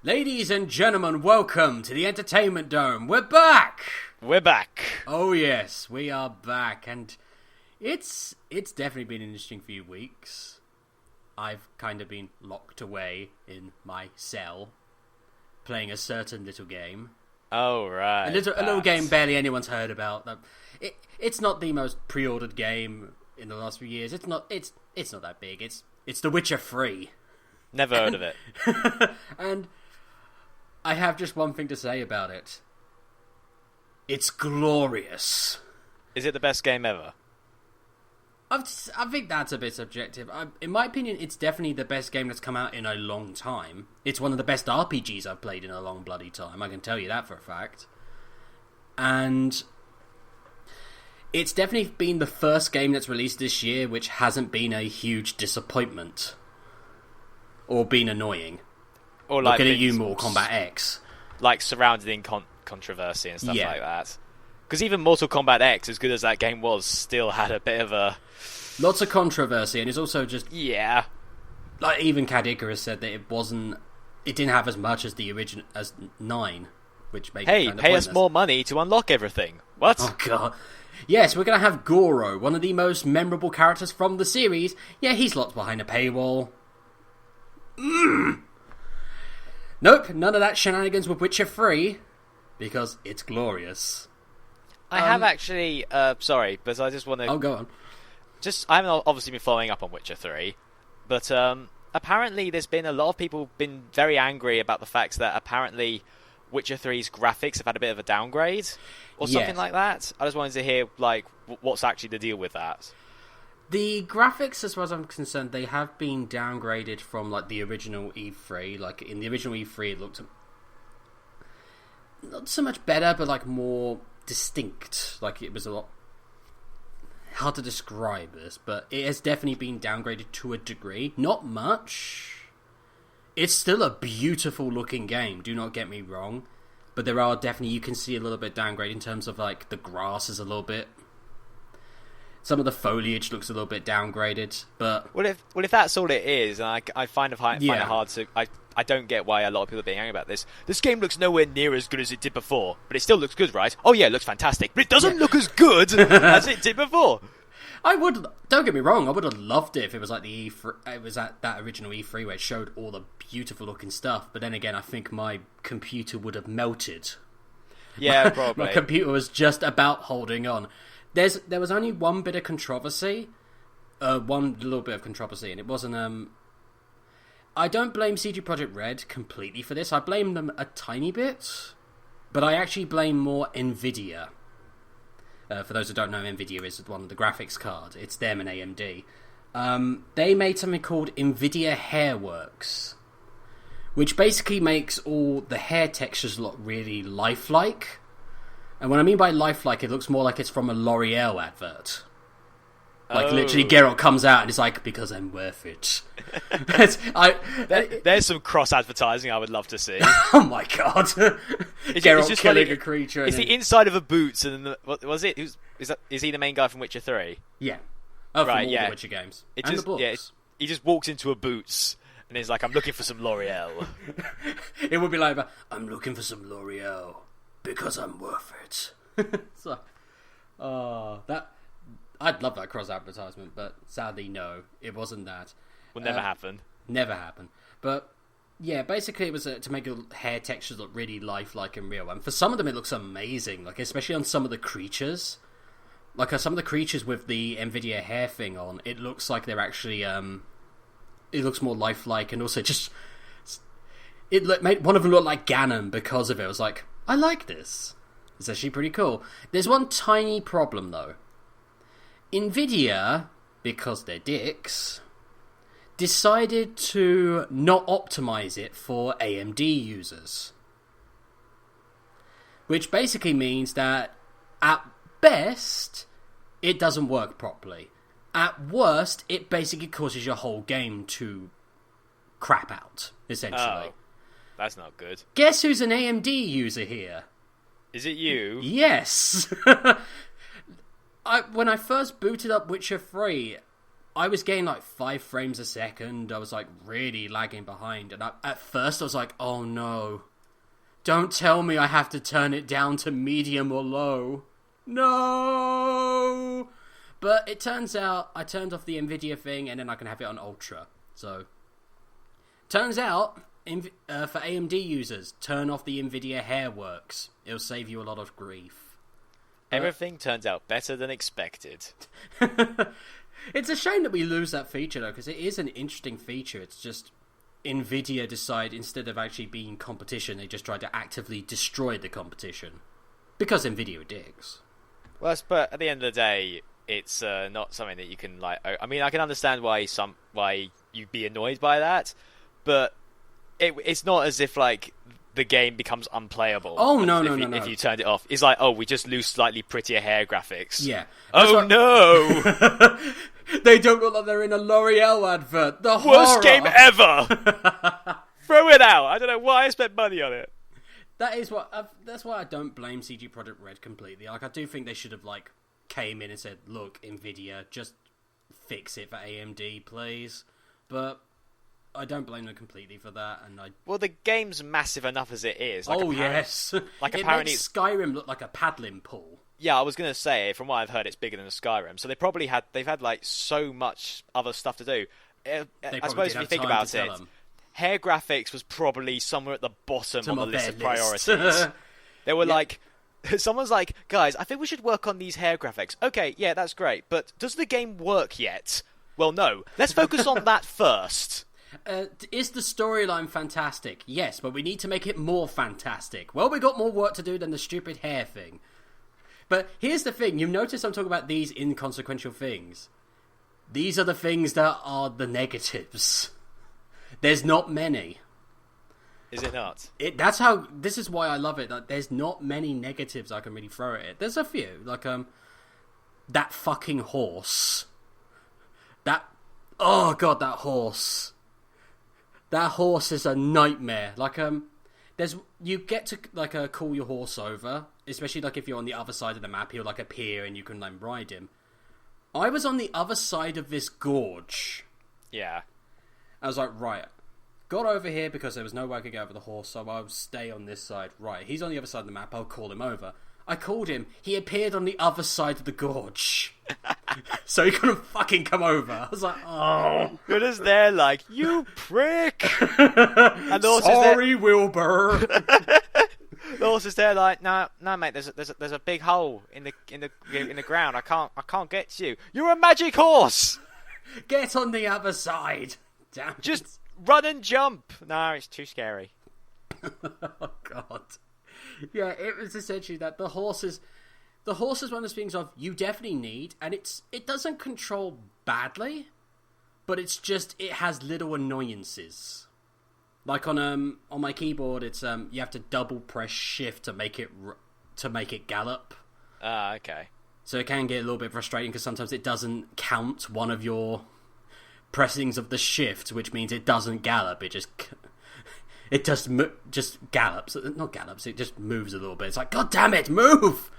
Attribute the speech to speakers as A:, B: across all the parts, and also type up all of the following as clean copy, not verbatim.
A: Ladies and gentlemen, welcome to the Entertainment Dome. We're back!
B: We're back.
A: Oh yes, we are back, and it's definitely been an interesting few weeks. I've kind of been locked away in my cell, playing a certain little game.
B: Oh, right.
A: A little game barely anyone's heard about. It's not the most pre-ordered game in the last few years. It's not that big. It's The Witcher 3.
B: Never heard of it.
A: And I have just one thing to say about it. It's glorious.
B: Is it the best game ever?
A: I think that's a bit subjective. In my opinion, it's definitely the best game that's come out in a long time. It's one of the best RPGs I've played in a long bloody time. I can tell you that for a fact. And it's definitely been the first game that's released this year which hasn't been a huge disappointment. Or been annoying.
B: Or like
A: looking at you, Mortal Kombat X.
B: Like surrounded in controversy and stuff like that. Because even Mortal Kombat X, as good as that game was, still had a bit of a...
A: Lots of controversy, and it's also just...
B: Yeah.
A: Like, even Cad Icarus said that it didn't have as much as the original, as 9, which made it kind of
B: pay
A: pointless.
B: us more money to unlock everything. What?
A: Oh, God. Yes, we're going to have Goro, one of the most memorable characters from the series. Yeah, he's locked behind a paywall. Nope, none of that shenanigans with Witcher 3, because it's glorious.
B: I have actually... sorry, but I just want to...
A: Oh, go on.
B: I haven't obviously been following up on Witcher 3, but apparently there's been a lot of people been very angry about the fact that apparently Witcher 3's graphics have had a bit of a downgrade, or something like that. I just wanted to hear, like, what's actually the deal with that.
A: The graphics, as far as I'm concerned, they have been downgraded from, like, the original E3. Like, in the original E3, it looked not so much better, but, like, more distinct. Like, it was a lot hard to describe this, but it has definitely been downgraded to a degree. Not much. It's still a beautiful looking game, do not get me wrong, but there are definitely, you can see a little bit downgrade in terms of, like, the grass is a little bit, some of the foliage looks a little bit downgraded, but...
B: Well, if that's all it is, and I find it hard to... I don't get why a lot of people are being angry about this. This game looks nowhere near as good as it did before, but it still looks good, right? Oh yeah, it looks fantastic, but it doesn't look as good as it did before.
A: Don't get me wrong, I would have loved it if it was like the E3, it was at that original E3 where it showed all the beautiful looking stuff, but then again, I think my computer would have melted.
B: Yeah, probably.
A: My computer was just about holding on. There was only one bit of controversy, one little bit of controversy, and it wasn't, I don't blame CD Projekt Red completely for this. I blame them a tiny bit, but I actually blame more Nvidia. For those who don't know, Nvidia is one of the graphics card. It's them and AMD. They made something called Nvidia Hairworks, which basically makes all the hair textures look really lifelike. And what I mean by lifelike, it looks more like it's from a L'Oreal advert. Like, literally, Geralt comes out and it's like, because I'm worth it.
B: There's some cross-advertising I would love to see.
A: Oh my god. Geralt
B: just
A: killing a creature.
B: It's the inside of a boots, and what was it? Is he the main guy from Witcher 3?
A: Yeah. Oh, from all the Witcher games. And the books. Yeah,
B: he just walks into a boots, and he's like, I'm looking for some L'Oreal.
A: It would be like, I'm looking for some L'Oreal, because I'm worth it. So, I'd love that cross-advertisement, but sadly, no, it wasn't that.
B: Will never happen.
A: Never happen. But, yeah, basically it was to make your hair textures look really lifelike and real. And for some of them, it looks amazing, like, especially on some of the creatures. Like, some of the creatures with the Nvidia hair thing on, it looks like they're actually, it looks more lifelike, and also just... It made one of them look like Ganon because of it. I was like, I like this. It's actually pretty cool. There's one tiny problem, though. Nvidia, because they're dicks, decided to not optimize it for AMD users. Which basically means that, at best, it doesn't work properly. At worst, it basically causes your whole game to crap out, essentially.
B: Oh, that's not good.
A: Guess who's an AMD user here?
B: Is it you?
A: Yes! When I first booted up Witcher 3, I was getting like 5 frames a second. I was like really lagging behind. And at first I was like, oh no. Don't tell me I have to turn it down to medium or low. No! But it turns out I turned off the Nvidia thing and then I can have it on Ultra. So, turns out, for AMD users, turn off the Nvidia Hairworks. It'll save you a lot of grief.
B: Everything turns out better than expected.
A: It's a shame that we lose that feature, though, because it is an interesting feature. It's just Nvidia decide, instead of actually being competition, they just try to actively destroy the competition. Because Nvidia digs.
B: Well, but at the end of the day, it's not something that you can, like... I mean, I can understand why you'd be annoyed by that, but it's not as if, like, the game becomes unplayable.
A: Oh, no.
B: If you turned it off. It's like, oh, we just lose slightly prettier hair graphics.
A: Yeah.
B: No!
A: They don't look like they're in a L'Oreal advert. The
B: worst
A: horror.
B: Game ever! Throw it out! I don't know why I spent money on it.
A: That's why I don't blame CG Projekt Red completely. Like, I do think they should have, like, came in and said, look, Nvidia, just fix it for AMD, please. But I don't blame them completely for that.
B: Well, the game's massive enough as it is.
A: Yes.
B: Like,
A: it
B: apparently
A: makes Skyrim look like a paddling pool.
B: Yeah, I was going to say, from what I've heard, it's bigger than a Skyrim. So they've had like so much other stuff to do. I suppose if you think about it, hair graphics was probably somewhere at the bottom on the list of priorities. They were like, someone's like, guys, I think we should work on these hair graphics. Okay, yeah, that's great, but does the game work yet? Well, no. Let's focus on that first.
A: Is the storyline fantastic? Yes, but we need to make it more fantastic. Well, we got more work to do than the stupid hair thing. But here's the thing, you notice I'm talking about these inconsequential things. These are the things that are the negatives. There's not many.
B: Is it not?
A: This is why I love it. Like, there's not many negatives I can really throw at it. There's a few, like, that fucking horse. Oh god, that horse. That horse is a nightmare. Like, you get to, like, call your horse over, especially, like, if you're on the other side of the map, he'll, like, appear and you can, like, ride him. I was on the other side of this gorge.
B: Yeah.
A: I was like, right, got over here because there was no way I could get over the horse, so I'll stay on this side. Right, he's on the other side of the map, I'll call him over. I called him, he appeared on the other side of the gorge. So he couldn't fucking come over. I was like, oh.
B: You're just there like, you prick! And the horse
A: Sorry, Wilbur.
B: The horse is there like, no, mate. There's a big hole in the ground. I can't get to you. You're a magic horse.
A: Get on the other side. Damn it.
B: Just run and jump. No, it's too scary.
A: Oh god. Yeah, it was essentially that the horse is one of those things of you definitely need, and it doesn't control badly, but it has little annoyances. Like on my keyboard, it's you have to double press shift to make it gallop.
B: Okay.
A: So it can get a little bit frustrating because sometimes it doesn't count one of your pressings of the shift, which means it doesn't gallop. It just gallops. Not gallops. It just moves a little bit. It's like, god damn it, move!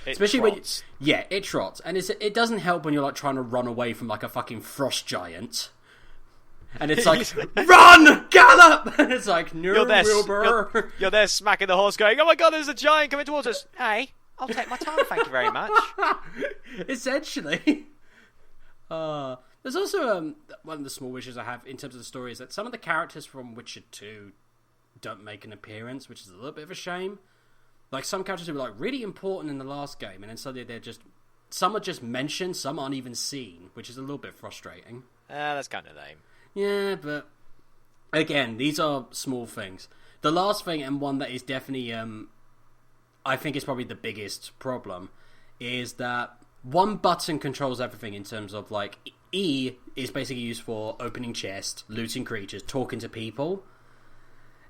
A: Especially
B: trots.
A: It trots, and it doesn't help when you're like trying to run away from like a fucking frost giant. And it's like, run! Gallop! And it's like, no, Wilbur.
B: You're there smacking the horse going, oh my god, there's a giant coming towards us. Hey, I'll take my time, thank you very much.
A: Essentially. There's also one of the small wishes I have in terms of the story is that some of the characters from Witcher 2 don't make an appearance, which is a little bit of a shame. Like, some characters who were like really important in the last game, and then suddenly some are just mentioned, some aren't even seen, which is a little bit frustrating.
B: That's kind of lame.
A: Yeah, but again, these are small things. The last thing, and one that is definitely, I think is probably the biggest problem, is that one button controls everything in terms of, like, E is basically used for opening chest, looting creatures, talking to people.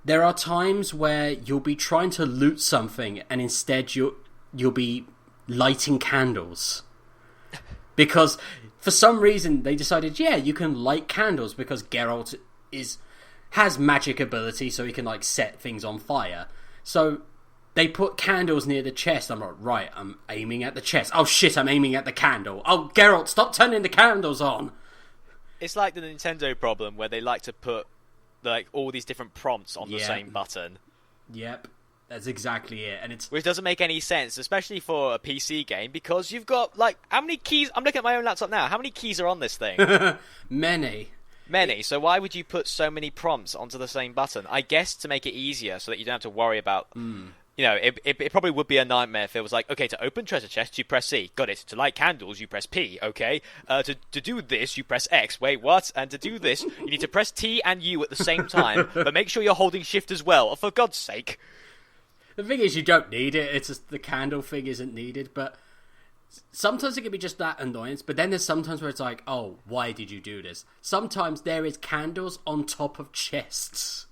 A: There are times where you'll be trying to loot something, and instead you'll be lighting candles. Because for some reason they decided, yeah, you can light candles because Geralt has magic ability, so he can like set things on fire. So they put candles near the chest. I'm like, right, I'm aiming at the chest. Oh shit, I'm aiming at the candle. Oh, Geralt, stop turning the candles on.
B: It's like the Nintendo problem where they like to put like all these different prompts on the same button.
A: Yep, that's exactly it, and
B: which doesn't make any sense, especially for a PC game, because you've got like how many keys? I'm looking at my own laptop now. How many keys are on this thing?
A: Many.
B: So why would you put so many prompts onto the same button? I guess to make it easier, so that you don't have to worry about. You know, it probably would be a nightmare if it was like, okay, to open treasure chests, you press C. Got it. To light candles, you press P. Okay. To do this, you press X. Wait, what? And to do this, you need to press T and U at the same time, but make sure you're holding Shift as well. For God's sake.
A: The thing is, you don't need it. It's just the candle thing isn't needed, but sometimes it can be just that annoyance, but then there's sometimes where it's like, oh, why did you do this? Sometimes there is candles on top of chests.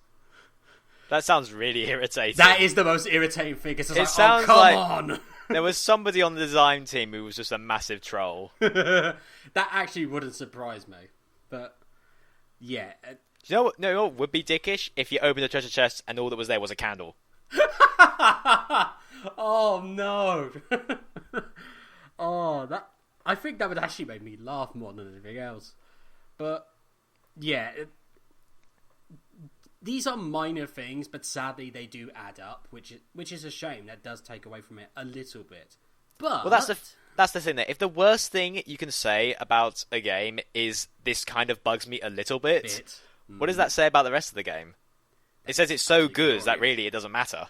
B: That sounds really irritating.
A: That is the most irritating thing. It's just like,
B: sounds
A: oh, come
B: like
A: on.
B: There was somebody on the design team who was just a massive troll.
A: That actually wouldn't surprise me. But, yeah.
B: You know what would be dickish? If you opened a treasure chest and all that was there was a candle.
A: Oh, no. I think that would actually make me laugh more than anything else. But, yeah. These are minor things, but sadly they do add up, which is a shame. That does take away from it a little bit. But
B: well, that's the thing there. If the worst thing you can say about a game is this kind of bugs me a little bit, what does that say about the rest of the game? It says it's so good that really it doesn't matter.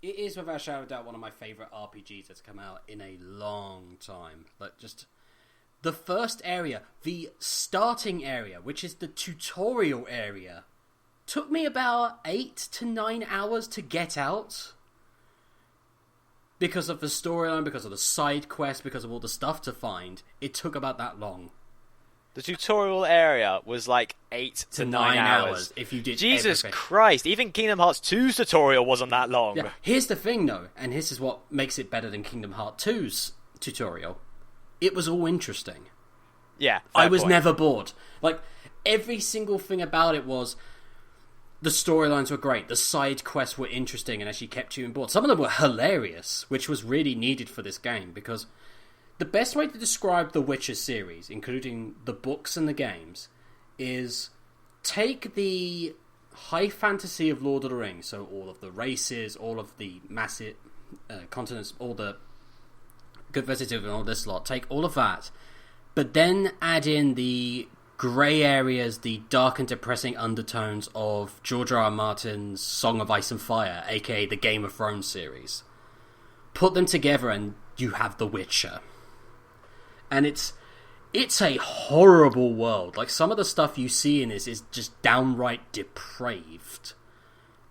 B: It
A: is without a shadow of a doubt one of my favourite RPGs that's come out in a long time. Like, just the first area, the starting area, which is the tutorial area, took me about 8 to 9 hours to get out. Because of the storyline, because of the side quest, because of all the stuff to find. It took about that long.
B: The tutorial area was like 8 to 9 hours.
A: If you did
B: Jesus
A: everything.
B: Christ, even Kingdom Hearts 2's tutorial wasn't that long.
A: Yeah. Here's the thing though, and this is what makes it better than Kingdom Hearts 2's tutorial. It was all interesting.
B: Yeah,
A: I was never bored. Like, every single thing about it was... The storylines were great. The side quests were interesting and actually kept you on board. Some of them were hilarious, which was really needed for this game, because the best way to describe the Witcher series, including the books and the games, is take the high fantasy of Lord of the Rings, so all of the races, all of the massive continents, all the good versatility and all this lot, take all of that, but then add in the grey areas, the dark and depressing undertones of George R. R. Martin's Song of Ice and Fire, aka the Game of Thrones series. Put them together and you have The Witcher. And it's a horrible world. Like, some of the stuff you see in this is just downright depraved.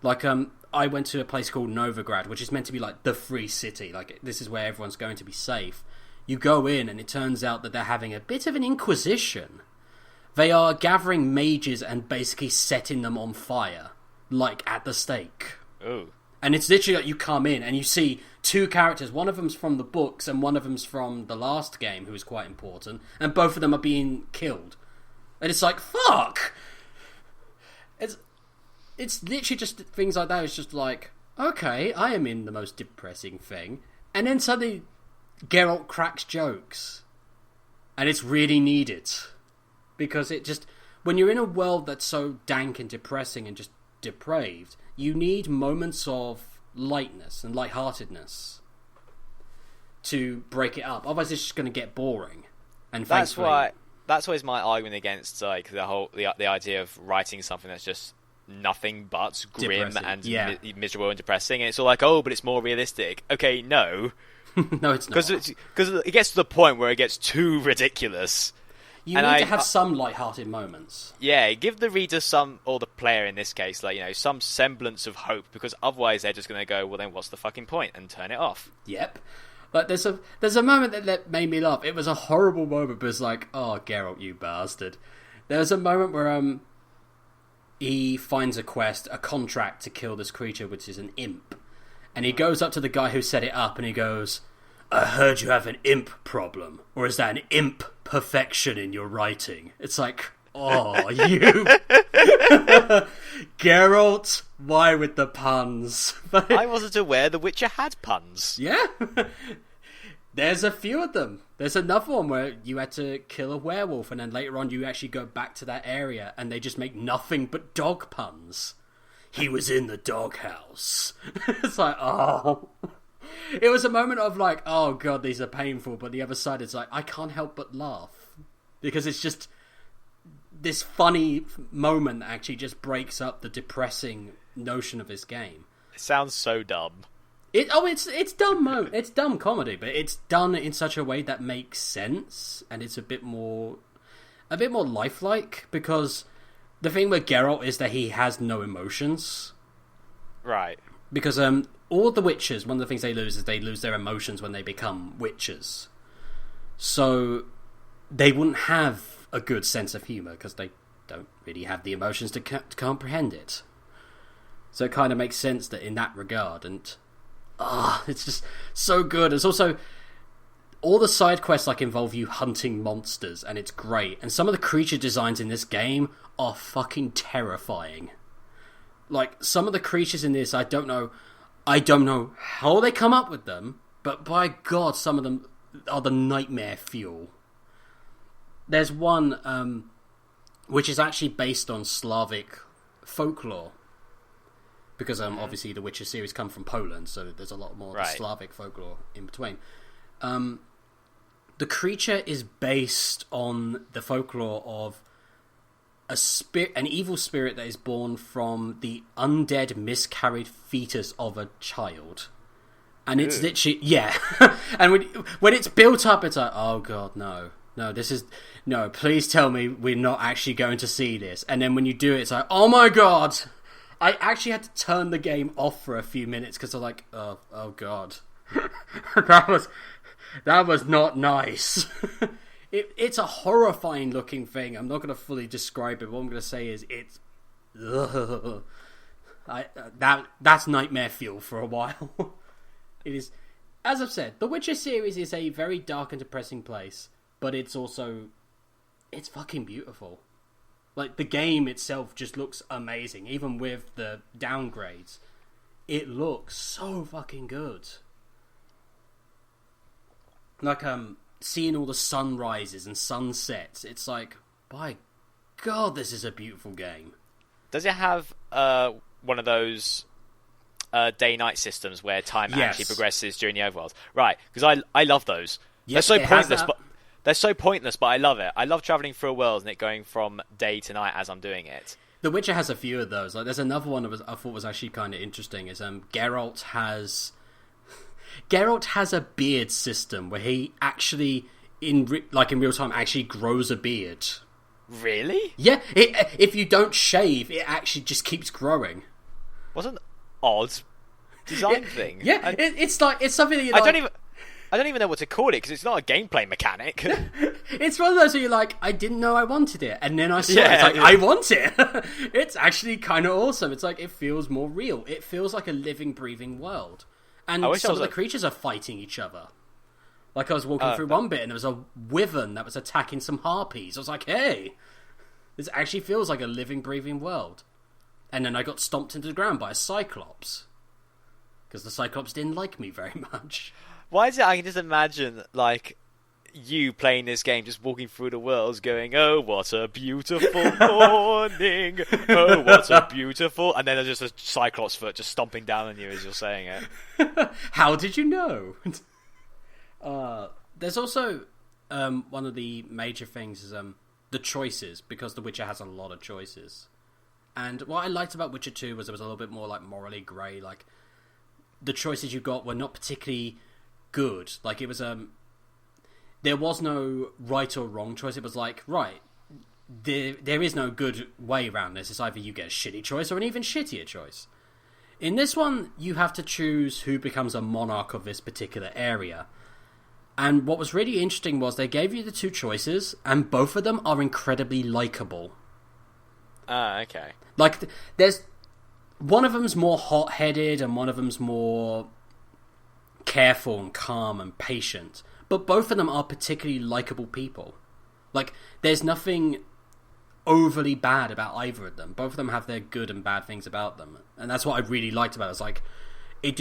A: Like, I went to a place called Novigrad, which is meant to be like the free city. Like, this is where everyone's going to be safe. You go in and it turns out that they're having a bit of an inquisition. They are gathering mages and basically setting them on fire, like at the stake.
B: Oh.
A: And it's literally like you come in and you see two characters. One of them's from the books and one of them's from the last game, who is quite important. And both of them are being killed. And it's like, fuck! It's literally just things like that. It's just like, okay, I am in the most depressing thing. And then suddenly, Geralt cracks jokes. And it's really needed. Because it just... When you're in a world that's so dank and depressing and just depraved, you need moments of lightness and lightheartedness to break it up. Otherwise, it's just going to get boring. And
B: that's always my argument against like the idea of writing something that's just nothing but grim and miserable and depressing. And it's all like, oh, but it's more realistic. Okay, no.
A: No, it's not.
B: Because it gets to the point where it gets too ridiculous.
A: You need to have some light-hearted moments.
B: Yeah, give the reader or the player in this case, like, you know, some semblance of hope, because otherwise they're just going to go, well, then what's the fucking point, and turn it off.
A: Yep. But there's a moment that made me laugh. It was a horrible moment, but it's like, oh, Geralt, you bastard. There's a moment where he finds a quest, a contract to kill this creature, which is an imp. And he goes up to the guy who set it up, and he goes... I heard you have an imp problem. Or is that an imp perfection in your writing? It's like, oh, you... Geralt, why with the puns?
B: I wasn't aware The Witcher had puns.
A: Yeah? There's a few of them. There's another one where you had to kill a werewolf, and then later on you actually go back to that area, and they just make nothing but dog puns. He was in the doghouse. It's like, oh. It was a moment of like, oh god, these are painful, but the other side is like, I can't help but laugh. Because it's just this funny moment that actually just breaks up the depressing notion of this game.
B: It sounds so dumb.
A: It's dumb it's dumb comedy, but it's done in such a way that makes sense, and it's a bit more lifelike, because the thing with Geralt is that he has no emotions.
B: Right.
A: Because all the witches, one of the things they lose is they lose their emotions when they become witches. So they wouldn't have a good sense of humour because they don't really have the emotions to comprehend it. So it kind of makes sense that in that regard, and it's just so good. It's also all the side quests like involve you hunting monsters, and it's great. And some of the creature designs in this game are fucking terrifying. Like some of the creatures in this, I don't know how they come up with them, but by God, some of them are the nightmare fuel. There's one which is actually based on Slavic folklore. Because obviously the Witcher series come from Poland, so there's a lot more of the Slavic folklore in between. The creature is based on the folklore of an evil spirit that is born from the undead miscarried fetus of a child. And it's literally, yeah. And when it's built up, it's like, oh god, no, please tell me we're not actually going to see this. And then when you do it, it's like, oh my god. I actually had to turn the game off for a few minutes because I'm like, oh god, that was not nice. It's a horrifying looking thing. I'm not going to fully describe it. What I'm going to say is it's that's nightmare fuel for a while. It is, as I've said, the Witcher series is a very dark and depressing place, but it's fucking beautiful. Like, the game itself just looks amazing. Even with the downgrades, it looks so fucking good. Like, seeing all the sunrises and sunsets, it's like, by God, this is a beautiful game.
B: Does it have one of those day-night systems where time actually progresses during the overworld? Right, because I love those. Yes, they're so pointless, but they're so pointless, but I love it. I love travelling through a world and it going from day to night as I'm doing it.
A: The Witcher has a few of those. Like, there's another one that I thought was actually kind of interesting. Is Geralt has a beard system where he actually in real time actually grows a beard.
B: Really?
A: Yeah. If you don't shave, it actually just keeps growing.
B: What an odd design thing.
A: Yeah, it's something that you
B: I don't even know what to call it because it's not a gameplay mechanic.
A: It's one of those where you're like, I didn't know I wanted it, and then I saw it. It's like, I want it. It's actually kind of awesome. It's like, it feels more real. It feels like a living, breathing world. And some of the creatures are fighting each other. Like, I was walking through one bit, and there was a wyvern that was attacking some harpies. I was like, hey, this actually feels like a living, breathing world. And then I got stomped into the ground by a cyclops. Because the cyclops didn't like me very much.
B: Why is it I can just imagine, like, you playing this game, just walking through the world, going, oh, what a beautiful morning, oh, what a beautiful... And then there's just a cyclops foot just stomping down on you as you're saying it.
A: How did you know? There's also, one of the major things is the choices, because The Witcher has a lot of choices. And what I liked about Witcher 2 was it was a little bit more, like, morally grey, like, the choices you got were not particularly good. Like, it was there was no right or wrong choice. It was like, right, there is no good way around this. It's either you get a shitty choice or an even shittier choice. In this one, you have to choose who becomes a monarch of this particular area. And what was really interesting was they gave you the two choices, and both of them are incredibly likable.
B: Okay.
A: Like, there's one of them's more hot-headed and one of them's more careful and calm and patient, but both of them are particularly likable people. Like, there's nothing overly bad about either of them. Both of them have their good and bad things about them, and that's what I really liked about it. It's like, it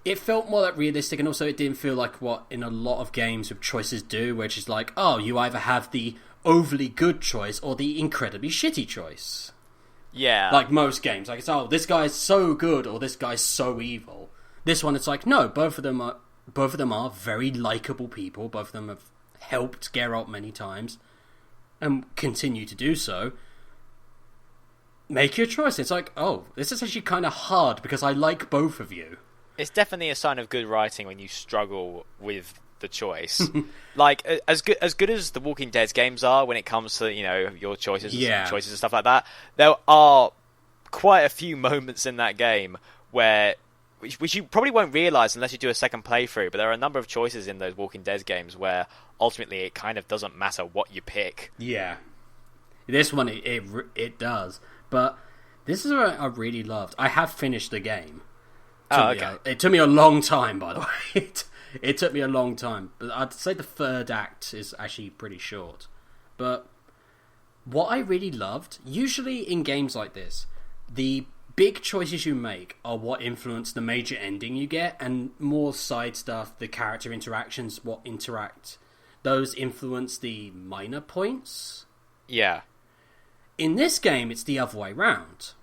A: it felt more like realistic, and also it didn't feel like what in a lot of games with choices do, which is like, oh, you either have the overly good choice or the incredibly shitty choice.
B: Yeah.
A: Like most games, like it's, oh, this guy's so good or this guy's so evil. This one, it's like, no, both of them are very likable people. Both of them have helped Geralt many times and continue to do so. Make your choice. It's like, oh, this is actually kind of hard because I like both of you.
B: It's definitely a sign of good writing when you struggle with the choice. Like, as good as the Walking Dead games are when it comes to, your choices and stuff like that, there are quite a few moments in that game where, which you probably won't realise unless you do a second playthrough, but there are a number of choices in those Walking Dead games where ultimately it kind of doesn't matter what you pick.
A: Yeah. This one, it does. But this is what I really loved. I have finished the game. It took me a long time, by the way. It took me a long time. But I'd say the third act is actually pretty short. But what I really loved, usually in games like this, the big choices you make are what influence the major ending you get, and more side stuff, the character interactions, those influence the minor points.
B: Yeah.
A: In this game, it's the other way round.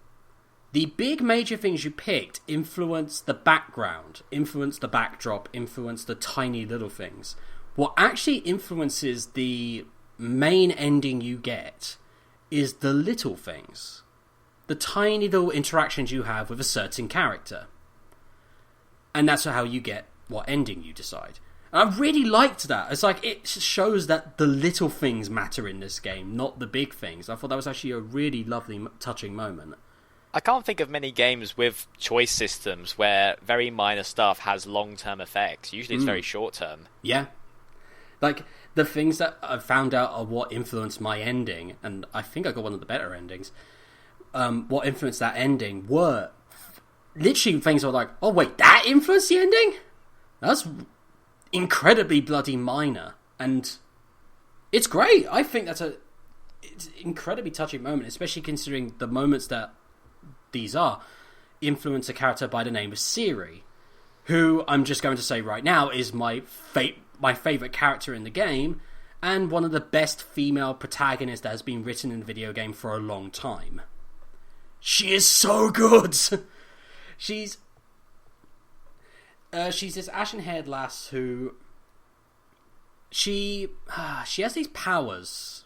A: The big major things you picked influence the background, influence the backdrop, influence the tiny little things. What actually influences the main ending you get is the little things. The tiny little interactions you have with a certain character. And that's how you get what ending you decide. And I really liked that. It's like, it shows that the little things matter in this game, not the big things. I thought that was actually a really lovely, touching moment.
B: I can't think of many games with choice systems where very minor stuff has long-term effects. Usually it's very short-term.
A: Yeah. Like, the things that I found out are what influenced my ending, and I think I got one of the better endings, what influenced that ending were literally things that were like, oh wait, that influenced the ending? That's incredibly bloody minor, and it's great. I think it's an incredibly touching moment, especially considering the moments that these are influence a character by the name of Ciri, who I'm just going to say right now is my favourite character in the game, and one of the best female protagonists that has been written in a video game for a long time. She is so good! She's this ashen-haired lass who she has these powers.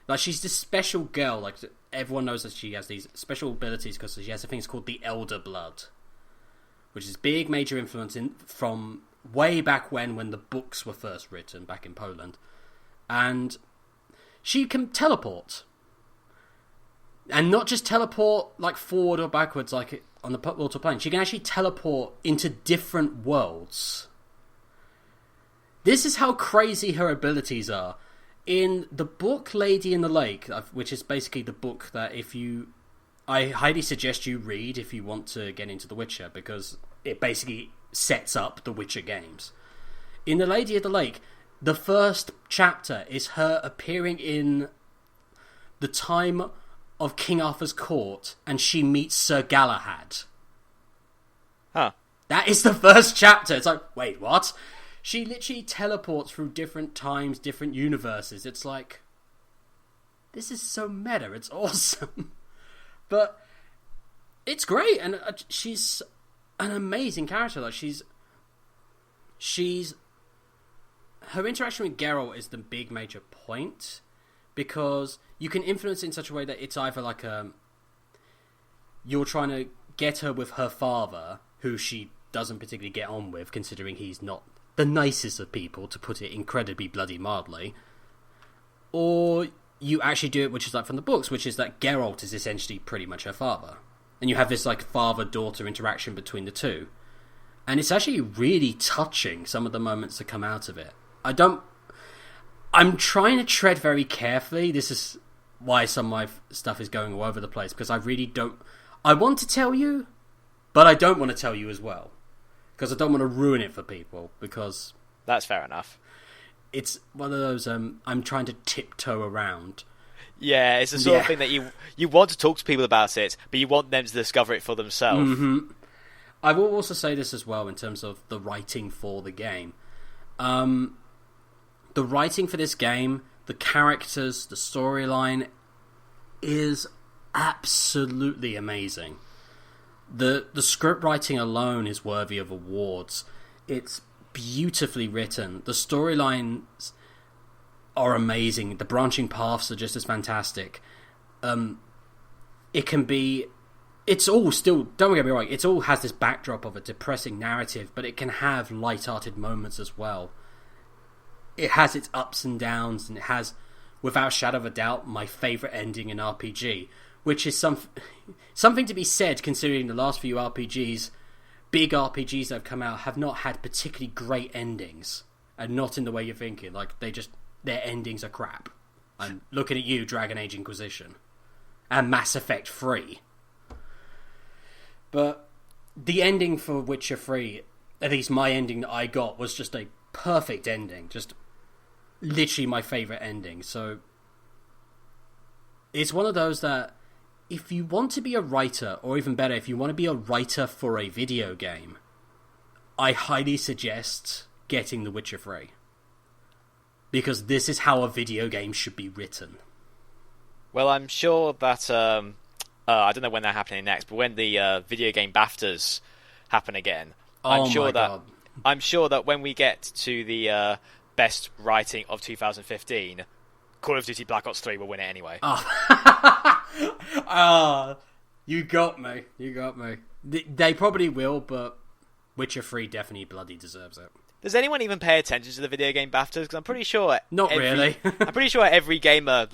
A: Like, she's this special girl. Like, everyone knows that she has these special abilities because she has a thing called the Elder Blood, which is big major influence from way back when the books were first written back in Poland, and she can teleport. And not just teleport like forward or backwards like on the mortal plane. She can actually teleport into different worlds. This is how crazy her abilities are. In the book Lady in the Lake, which is basically the book that I highly suggest you read if you want to get into The Witcher, because it basically sets up the Witcher games. In The Lady of the Lake, the first chapter is her appearing in the time of King Arthur's court, and she meets Sir Galahad.
B: Huh.
A: That is the first chapter. It's like, wait, what? She literally teleports through different times, different universes. It's like, this is so meta. It's awesome. But it's great, and she's an amazing character. Like, she's her interaction with Geralt is the big major point, because you can influence it in such a way that it's either like you're trying to get her with her father, who she doesn't particularly get on with, considering he's not the nicest of people, to put it incredibly bloody mildly, or you actually do it, which is like from the books, which is that Geralt is essentially pretty much her father, and you have this like father-daughter interaction between the two, and it's actually really touching, some of the moments that come out of it. I'm trying to tread very carefully. This is why some of my stuff is going all over the place, because I really don't... I want to tell you, but I don't want to tell you as well, because I don't want to ruin it for people, because...
B: That's fair enough.
A: It's one of those, I'm trying to tiptoe around.
B: Yeah, it's the sort of thing that you want to talk to people about it, but you want them to discover it for themselves.
A: Mm-hmm. I will also say this as well in terms of the writing for the game. The writing for this game, the characters, the storyline is absolutely amazing. The script writing alone is worthy of awards. It's beautifully written. The storylines are amazing. The branching paths are just as fantastic. It's all still, don't get me wrong, it all has this backdrop of a depressing narrative, but it can have light-hearted moments as well. It has its ups and downs, and it has, without a shadow of a doubt, my favourite ending in RPG, which is something to be said considering the last few big RPGs that have come out, have not had particularly great endings, and not in the way you're thinking. Like, their endings are crap. I'm looking at you, Dragon Age Inquisition, and Mass Effect 3. But the ending for Witcher 3, at least my ending that I got, was just a perfect ending. Just literally my favourite ending. So it's one of those that if you want to be a writer, or even better, if you want to be a writer for a video game, I highly suggest getting The Witcher 3. Because this is how a video game should be written.
B: Well, I'm sure that... I don't know when they're happening next, but when the video game BAFTAs happen again, I'm sure that when we get to the best writing of 2015, Call of Duty Black Ops 3 will win it anyway.
A: You got me. They probably will, but Witcher 3 definitely bloody deserves it.
B: Does anyone even pay attention to the video game BAFTAs? Because I'm pretty sure...
A: really.
B: I'm pretty sure every gamer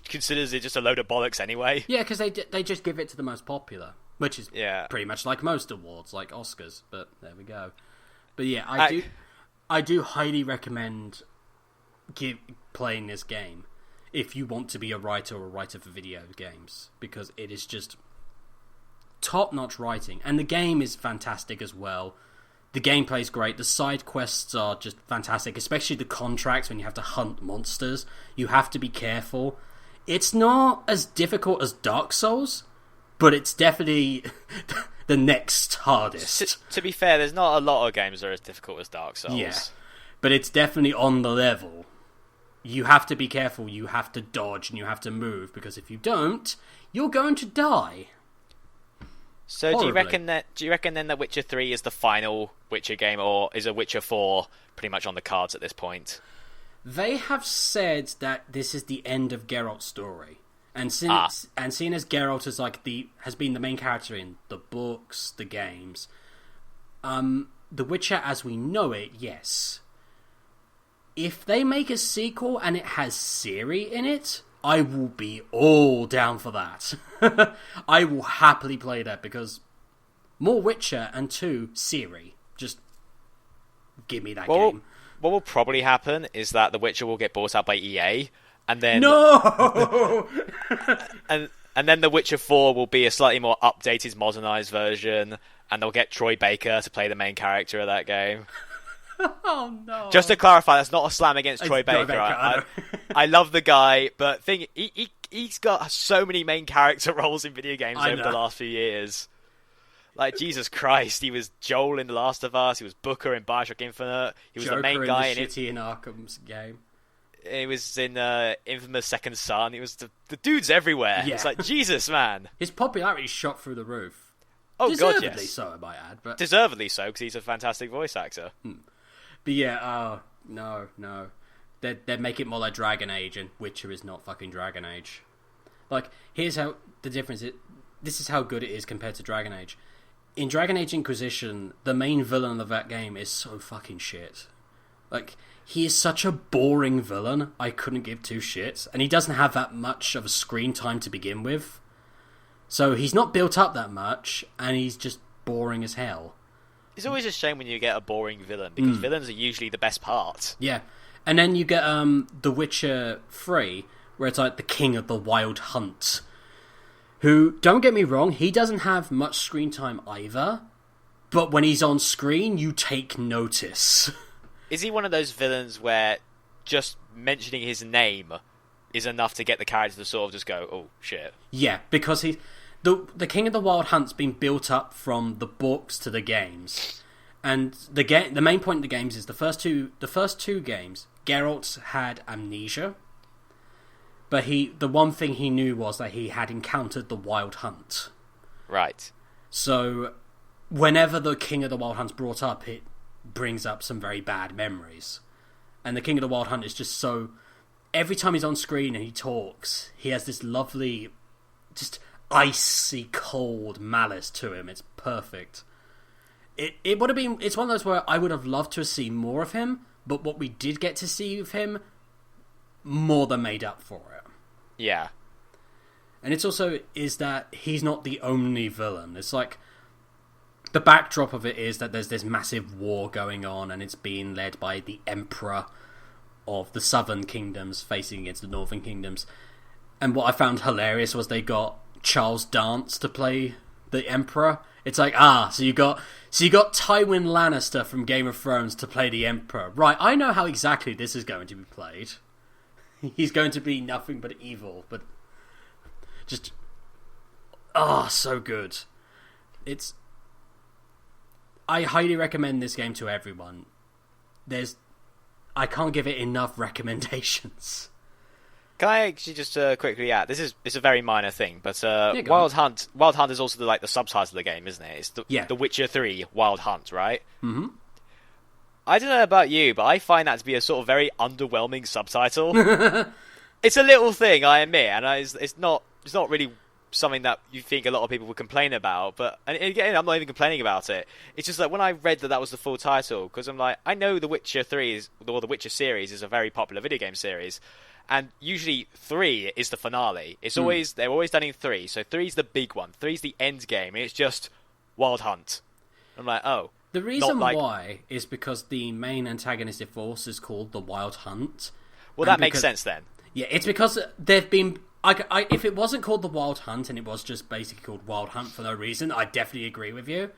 B: considers it just a load of bollocks anyway.
A: Yeah, because they just give it to the most popular, which is pretty much like most awards, like Oscars. But there we go. But yeah, I do highly recommend playing this game if you want to be a writer or a writer for video games, because it is just top-notch writing. And the game is fantastic as well. The gameplay's great. The side quests are just fantastic, especially the contracts when you have to hunt monsters. You have to be careful. It's not as difficult as Dark Souls, but it's definitely the next hardest.
B: To be fair, there's not a lot of games that are as difficult as Dark Souls.
A: Yeah, but it's definitely on the level. You have to be careful, you have to dodge, and you have to move, because if you don't, you're going to die.
B: So horribly. Do you reckon then that Witcher 3 is the final Witcher game, or is a Witcher 4 pretty much on the cards at this point?
A: They have said that this is the end of Geralt's story. And seeing as Geralt is has been the main character in the books, the games, The Witcher as we know it, yes. If they make a sequel and it has Ciri in it, I will be all down for that. I will happily play that, because more Witcher and 2 Ciri. Just give me that game.
B: What will probably happen is that The Witcher will get bought out by EA, and then
A: no,
B: and then The Witcher 4 will be a slightly more updated, modernized version, and they'll get Troy Baker to play the main character of that game.
A: Oh no!
B: Just to clarify, that's not a slam against Troy Baker. I love the guy, but he's got so many main character roles in video games over the last few years. Like, Jesus Christ, he was Joel in The Last of Us, he was Booker in Bioshock Infinite, he was
A: Joker
B: the main guy in
A: Shitty in Arkham's game.
B: He was in Infamous Second Son. He was the dude's everywhere. Yeah. It's like, Jesus, man.
A: His popularity shot through the roof.
B: Oh, God, yes.
A: Deservedly so, I might add. But...
B: Deservedly so, because he's a fantastic voice actor.
A: But yeah, no. They'd make it more like Dragon Age, and Witcher is not fucking Dragon Age. Like, here's how the difference is. This is how good it is compared to Dragon Age. In Dragon Age Inquisition, the main villain of that game is so fucking shit. Like, he is such a boring villain, I couldn't give two shits. And he doesn't have that much of a screen time to begin with. So he's not built up that much, and he's just boring as hell.
B: It's always a shame when you get a boring villain, because villains are usually the best part.
A: Yeah. And then you get The Witcher 3, where it's like the king of the wild hunt. Who, don't get me wrong, he doesn't have much screen time either. But when he's on screen, you take notice.
B: Is he one of those villains where just mentioning his name is enough to get the character to sort of just go, oh, shit?
A: Yeah, because the King of the Wild Hunt's been built up from the books to the games, and the main point of the games is the first two games. Geralt had amnesia, but the one thing he knew was that he had encountered the Wild Hunt.
B: Right.
A: So, whenever the King of the Wild Hunt's brought up, it brings up some very bad memories. And the King of the Wild Hunt is just so... Every time he's on screen and he talks, he has this lovely, just icy cold malice to him. It's perfect. It would have been... It's one of those where I would have loved to have seen more of him, but what we did get to see of him more than made up for it.
B: Yeah.
A: And it's also is that he's not the only villain. It's like the backdrop of it is that there's this massive war going on, and it's being led by the Emperor of the Southern Kingdoms facing against the Northern Kingdoms. And what I found hilarious was they got Charles Dance to play the Emperor. It's like, so you got Tywin Lannister from Game of Thrones to play the Emperor. Right, I know how exactly this is going to be played. He's going to be nothing but evil, but just so good. I highly recommend this game to everyone. I can't give it enough recommendations.
B: Can I actually just quickly add? It's a very minor thing, but Wild Hunt is also the subtitle of the game, isn't it? It's The Witcher 3 Wild Hunt, right? Mm-hmm. I don't know about you, but I find that to be a sort of very underwhelming subtitle. It's a little thing, I admit, and it's not really something that you think a lot of people would complain about. But and again, I'm not even complaining about it. It's just like when I read that was the full title, because I'm like, I know The Witcher 3 or the Witcher series is a very popular video game series, and usually 3 is the finale. It's always they're always done in 3, so 3's the big one. 3's the end game, and it's just Wild Hunt. I'm like, oh.
A: The reason why is because the main antagonistic force is called the Wild Hunt.
B: Well, that makes sense then.
A: Yeah, it's because they've been... if it wasn't called the Wild Hunt and it was just basically called Wild Hunt for no reason, I'd definitely agree with you.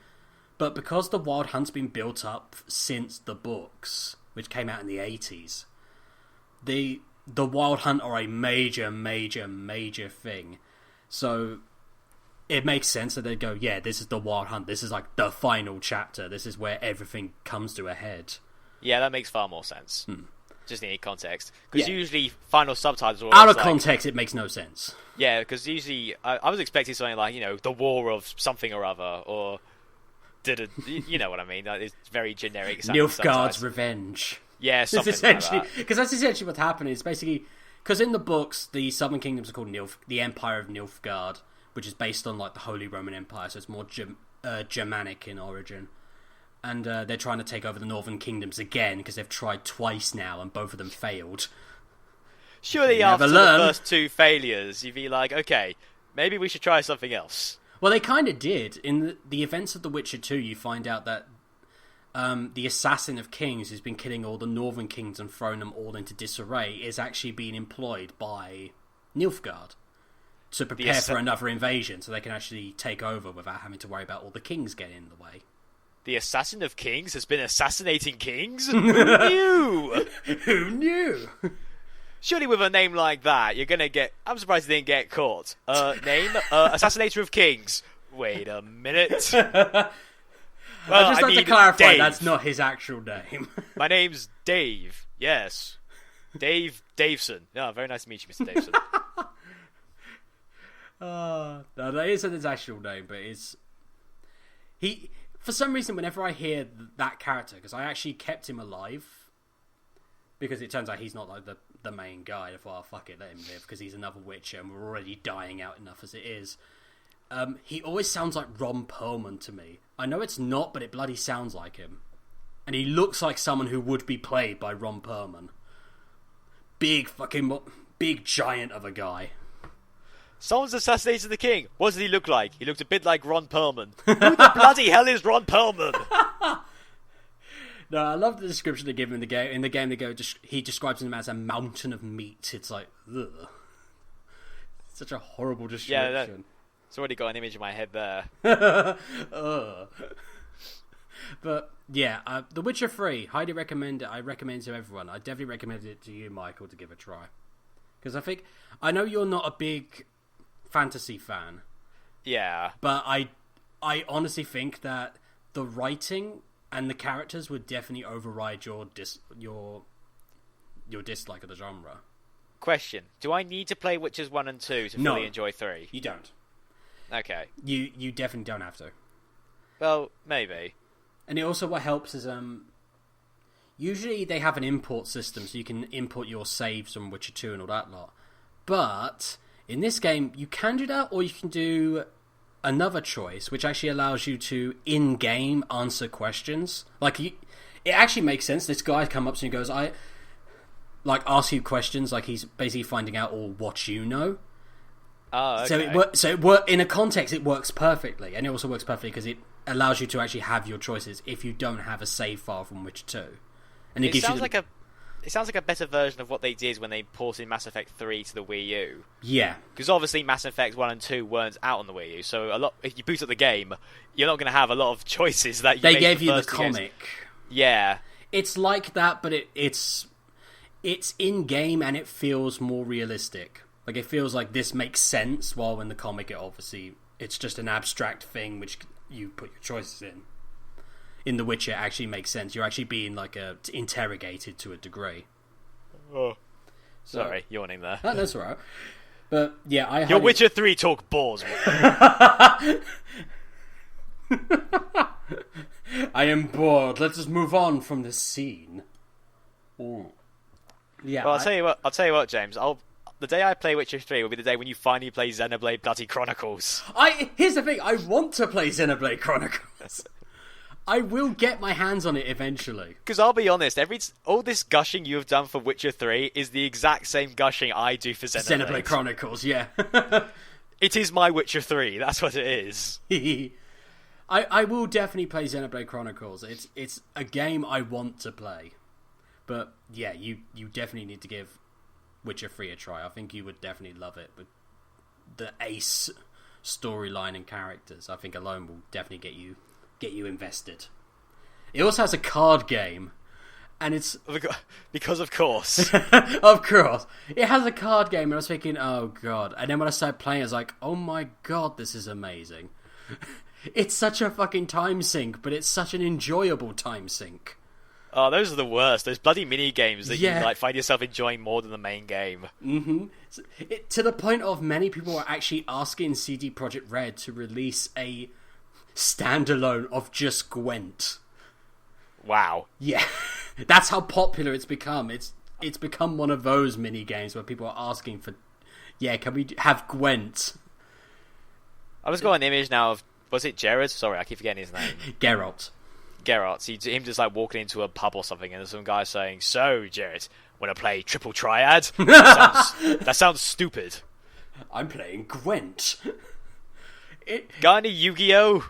A: But because the Wild Hunt's been built up since the books, which came out in the 80s, the Wild Hunt are a major, major, major thing. So it makes sense that they go, yeah, this is the Wild Hunt. This is like the final chapter. This is where everything comes to a head.
B: Yeah, that makes far more sense. Just need context. Because usually final subtitles are
A: out of context, it makes no sense.
B: Yeah, because usually I was expecting something like, the war of something or other, or you know what I mean? It's very generic.
A: Nilfgaard's revenge.
B: Yeah, something like that.
A: Because that's essentially what's happening. It's basically... Because in the books, the Southern Kingdoms are called the Empire of Nilfgaard, which is based on like the Holy Roman Empire, so it's more Germanic in origin. And they're trying to take over the Northern Kingdoms again, because they've tried twice now, and both of them failed.
B: Surely after the first 2 failures, you'd be like, okay, maybe we should try something else.
A: Well, they kind of did. In the events of The Witcher 2, you find out that the Assassin of Kings, who's been killing all the Northern Kings and throwing them all into disarray, is actually being employed by Nilfgaard to prepare for another invasion, so they can actually take over without having to worry about all the kings getting in the way.
B: The Assassin of Kings has been assassinating kings? Who knew?
A: Who knew?
B: Surely with a name like that, you're going to get... I'm surprised he didn't get caught. Name? Assassinator of Kings. Wait a minute.
A: Well, I'd just like to clarify, Dave. That's not his actual name.
B: My name's Dave. Yes. Dave Daveson. Yeah, very nice to meet you, Mr. Daveson.
A: No, that isn't his actual name, but it's... For some reason, whenever I hear that character, because I actually kept him alive, because it turns out he's not like the main guy. Well, fuck it, let him live, because he's another Witcher, and we're already dying out enough as it is. He always sounds like Ron Perlman to me. I know it's not, but it bloody sounds like him. And he looks like someone who would be played by Ron Perlman. Big giant of a guy.
B: Someone's assassinated the king. What does he look like? He looked a bit like Ron Perlman. Who the bloody hell is Ron Perlman?
A: No, I love the description they give him in the game. In the game, he describes him as a mountain of meat. It's like, ugh. Such a horrible description.
B: Yeah, it's already got an image in my head there.
A: But yeah, The Witcher 3, highly recommend it. I recommend it to everyone. I definitely recommend it to you, Michael, to give a try. Because I know you're not a big fantasy fan.
B: Yeah.
A: But I honestly think that the writing and the characters would definitely override your dislike of the genre.
B: Question: do I need to play Witchers 1 and 2 to fully enjoy 3?
A: You don't.
B: Okay.
A: You definitely don't have to.
B: Well, maybe.
A: And it also, what helps is usually they have an import system, so you can import your saves from Witcher 2 and all that lot. But in this game, you can do that, or you can do another choice, which actually allows you to in-game answer questions. Like, it actually makes sense. This guy comes up to you and goes, I ask you questions, like he's basically finding out all what you know.
B: Oh, okay.
A: So in a context, it works perfectly, and it also works perfectly because it allows you to actually have your choices if you don't have a save file from Witcher 2. And it sounds like
B: a better version of what they did when they ported Mass Effect 3 to the Wii U.
A: Yeah.
B: Because obviously Mass Effect 1 and 2 weren't out on the Wii U, so if you boot up the game, you're not going to have a lot of choices that you
A: They
B: made
A: gave
B: the
A: you the
B: first two games.
A: comic.
B: Yeah.
A: It's like that, but it's in-game and it feels more realistic. Like, it feels like this makes sense, while in the comic it's just an abstract thing which you put your choices in. In The Witcher, it actually makes sense. You're actually being interrogated to a degree.
B: Oh, sorry, yawning there.
A: No, that's alright. But yeah,
B: Your Witcher 3 talk bores me.
A: I am bored. Let's just move on from this scene. Ooh. Yeah.
B: Well, I'll tell you what, James. The day I play Witcher 3 will be the day when you finally play Xenoblade Bloody Chronicles.
A: Here's the thing. I want to play Xenoblade Chronicles. I will get my hands on it eventually.
B: Because I'll be honest, all this gushing you have done for Witcher 3 is the exact same gushing I do for
A: Xenoblade Chronicles, yeah.
B: It is my Witcher 3, that's what it is.
A: I will definitely play Xenoblade Chronicles. It's a game I want to play. But yeah, you definitely need to give Witcher 3 a try. I think you would definitely love it. With the ace storyline and characters, I think alone will definitely get you invested. It also has a card game, and it's
B: because of course.
A: Of course, it has a card game, and I was thinking, oh god. And then when I started playing, I was like, oh my god, this is amazing. It's such a fucking time sink, but it's such an enjoyable time sink.
B: Oh, those are the worst. Those bloody mini games that you find yourself enjoying more than the main game.
A: Mm-hmm. To the point of many people are actually asking CD Projekt Red to release a standalone of just Gwent.
B: Wow.
A: Yeah. That's how popular it's become. It's become one of those mini games where people are asking for, can we have Gwent?
B: I've just got an image now of, was it Jared? Sorry, I keep forgetting his name.
A: Geralt.
B: Him just walking into a pub or something, and there's some guy saying, "So, Jared, want to play Triple Triad?" That sounds stupid.
A: I'm playing Gwent.
B: Got any Yu-Gi-Oh?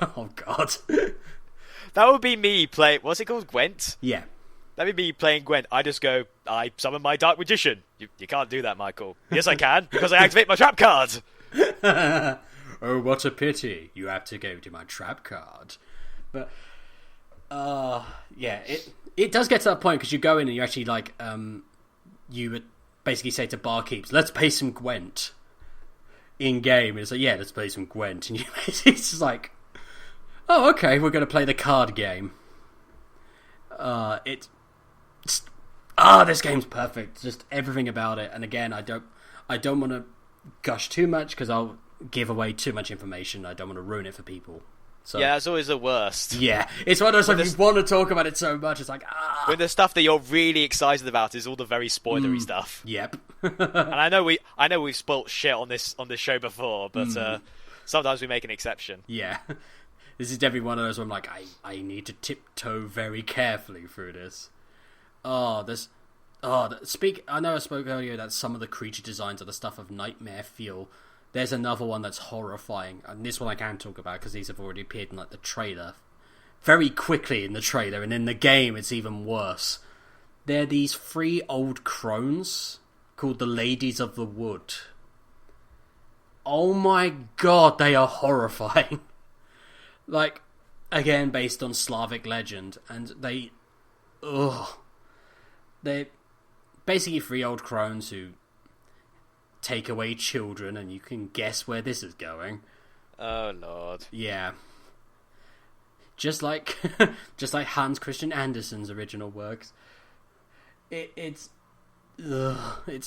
A: Oh god.
B: That would be me playing. What's it called? Gwent?
A: Yeah.
B: That'd be me playing Gwent. I just go, I summon my Dark Magician. You can't do that, Michael. Yes, I can, because I activate my trap card.
A: Oh, what a pity. You have to go to my trap card. But, it does get to that point, because you go in and you actually, you would basically say to barkeeps, let's play some Gwent. In-game. And it's like, let's play some Gwent. And it's just like, oh, okay, we're going to play the card game. This game's perfect. Just everything about it. And again, I don't want to gush too much because I'll give away too much information. I don't want to ruin it for people. So,
B: yeah, that's always the worst.
A: Yeah, it's one of those you want to talk about it so much. It's like,
B: when the stuff that you're really excited about is all the very spoilery stuff.
A: Yep.
B: And I know we've spoilt shit on this show before, but sometimes we make an exception.
A: Yeah. This is definitely one of those where I'm like, I need to tiptoe very carefully through this. I know I spoke earlier that some of the creature designs are the stuff of Nightmare feel. There's another one that's horrifying, and this one I can talk about because these have already appeared in the trailer. Very quickly in the trailer, and in the game it's even worse. They're these 3 old crones called the Ladies of the Wood. Oh my god, they are horrifying. Again, based on Slavic legend, and they're basically 3 old crones who take away children, and you can guess where this is going.
B: Oh lord.
A: Yeah. Just like Hans Christian Andersen's original works. It's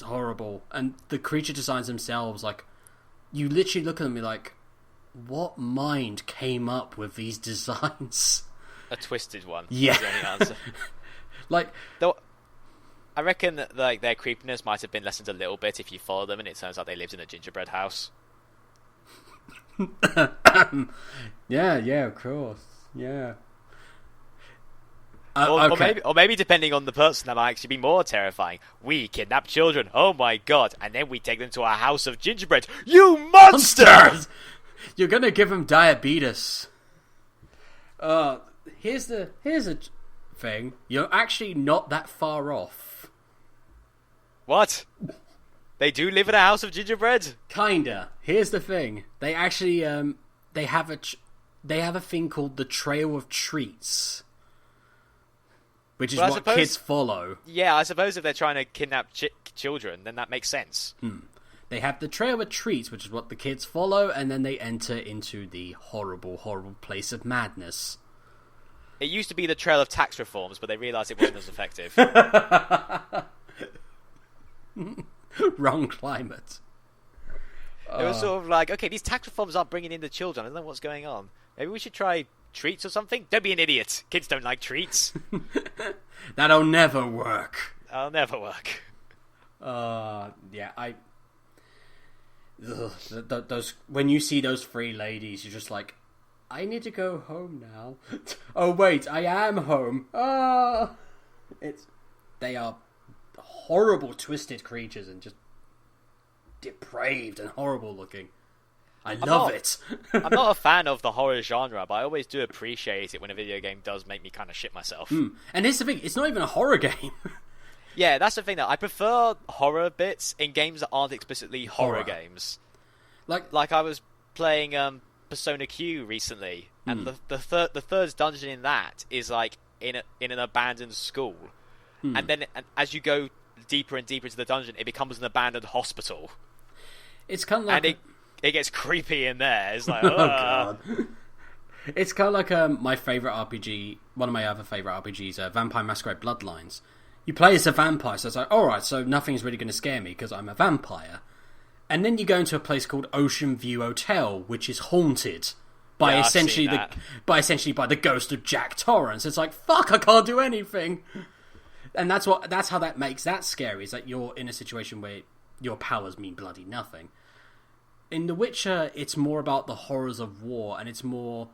A: horrible. And the creature designs themselves, like, you literally look at them and be like, what mind came up with these designs?
B: A twisted one.
A: Yeah.
B: Is the only answer.
A: Like,
B: though, I reckon that like their creepiness might have been lessened a little bit if you follow them and it turns out they lived in a gingerbread house.
A: yeah, of course. Yeah.
B: Or maybe depending on the person, that might actually be more terrifying. We kidnap children. Oh my god! And then we take them to our house of gingerbread. You monsters!
A: You're gonna give them diabetes. Here's a thing. You're actually not that far off.
B: What? They do live in a house of gingerbread?
A: Kinda. Here's the thing. They actually they have a thing called the Trail of Treats, which is what kids follow.
B: Yeah, I suppose if they're trying to kidnap children, then that makes sense.
A: They have the Trail of Treats, which is what the kids follow, and then they enter into the horrible, horrible place of madness.
B: It used to be the Trail of Tax Reforms, but they realised it wasn't as effective.
A: Wrong climate.
B: It was sort of like, okay, these tax reforms aren't bringing in the children. I don't know what's going on. Maybe we should try treats or something? Don't be an idiot. Kids don't like treats.
A: That'll never work.
B: That'll never work.
A: Yeah, those when you see those three ladies, you're just like, I need to go home now. Oh wait, I am home. They are horrible, twisted creatures and just depraved and horrible looking. I love it.
B: I'm not a fan of the horror genre, but I always do appreciate it when a video game does make me kind of shit myself.
A: And here's the thing, it's not even a horror game.
B: Yeah, that's the thing, that I prefer horror bits in games that aren't explicitly horror games. Like I was playing Persona Q recently, and the third dungeon in that is like in an abandoned school. And then as you go deeper and deeper into the dungeon, it becomes an abandoned hospital.
A: It's kind of like...
B: And it gets creepy in there. It's like,
A: oh god. It's kind of like my favourite RPG, one of my other favourite RPGs, Vampire Masquerade Bloodlines. You play as a vampire, so it's like, alright, so nothing's really going to scare me because I'm a vampire. And then you go into a place called Ocean View Hotel, which is haunted by essentially the ghost of Jack Torrance. It's like, fuck, I can't do anything. And that's how that makes that scary, is that you're in a situation where your powers mean bloody nothing. In The Witcher, it's more about the horrors of war, and it's more,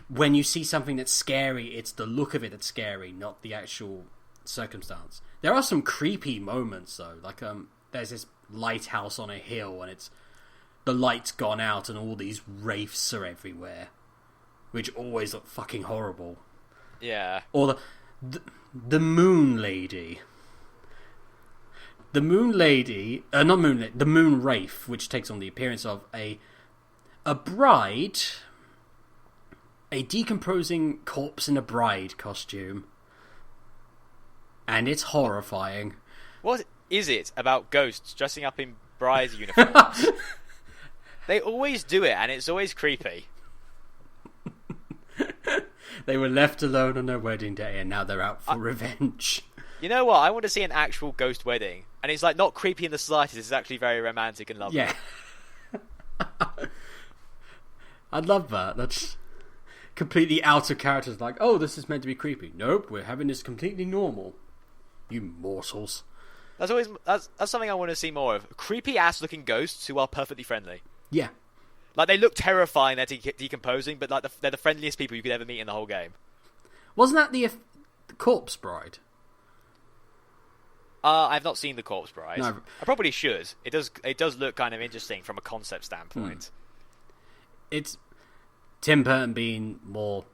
A: when you see something that's scary, it's the look of it that's scary, not the actual circumstance. There are some creepy moments, though. Like, there's this lighthouse on a hill, and it's the light's gone out, and all these wraiths are everywhere, which always look fucking horrible.
B: Yeah.
A: Or the Moon Lady. The Moon Lady... the Moon Wraith, which takes on the appearance of a bride... a decomposing corpse in a bride costume. And it's horrifying.
B: What is it about ghosts dressing up in bride uniforms? They always do it, and it's always creepy.
A: They were left alone on their wedding day, and now they're out for revenge.
B: You know what? I want to see an actual ghost wedding. And it's like not creepy in the slightest. It's actually very romantic and lovely.
A: Yeah. I'd love that. That's completely out of character. It's like, oh, this is meant to be creepy. Nope, we're having this completely normal. You mortals.
B: That's something I want to see more of. Creepy ass looking ghosts who are perfectly friendly.
A: Yeah.
B: Like, they look terrifying, they're decomposing, but like they're the friendliest people you could ever meet in the whole game.
A: Wasn't that the Corpse Bride?
B: I've not seen the Corpse Bride.
A: No.
B: I probably should. It does look kind of interesting from a concept standpoint.
A: It's Tim Burton being more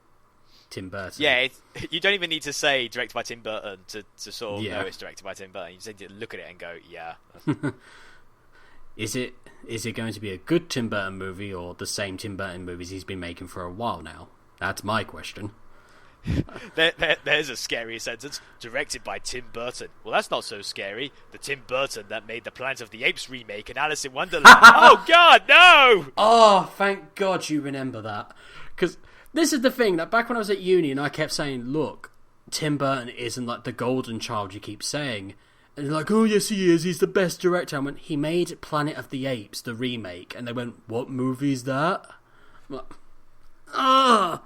A: Tim Burton.
B: Yeah, you don't even need to say directed by Tim Burton to sort of know it's directed by Tim Burton. You just need to look at it and go, yeah.
A: Is it going to be a good Tim Burton movie or the same Tim Burton movies he's been making for a while now? That's my question.
B: There's a scary sentence. Directed by Tim Burton. Well, that's not so scary. The Tim Burton that made the Planet of the Apes remake and Alice in Wonderland. Oh, God, no!
A: Oh, thank God you remember that. Because this is the thing, that back when I was at uni and I kept saying, look, Tim Burton isn't like the golden child you keep saying. And they're like, oh, yes, he is. He's the best director. I went, he made Planet of the Apes, the remake. And they went, what movie is that? I'm like, ugh!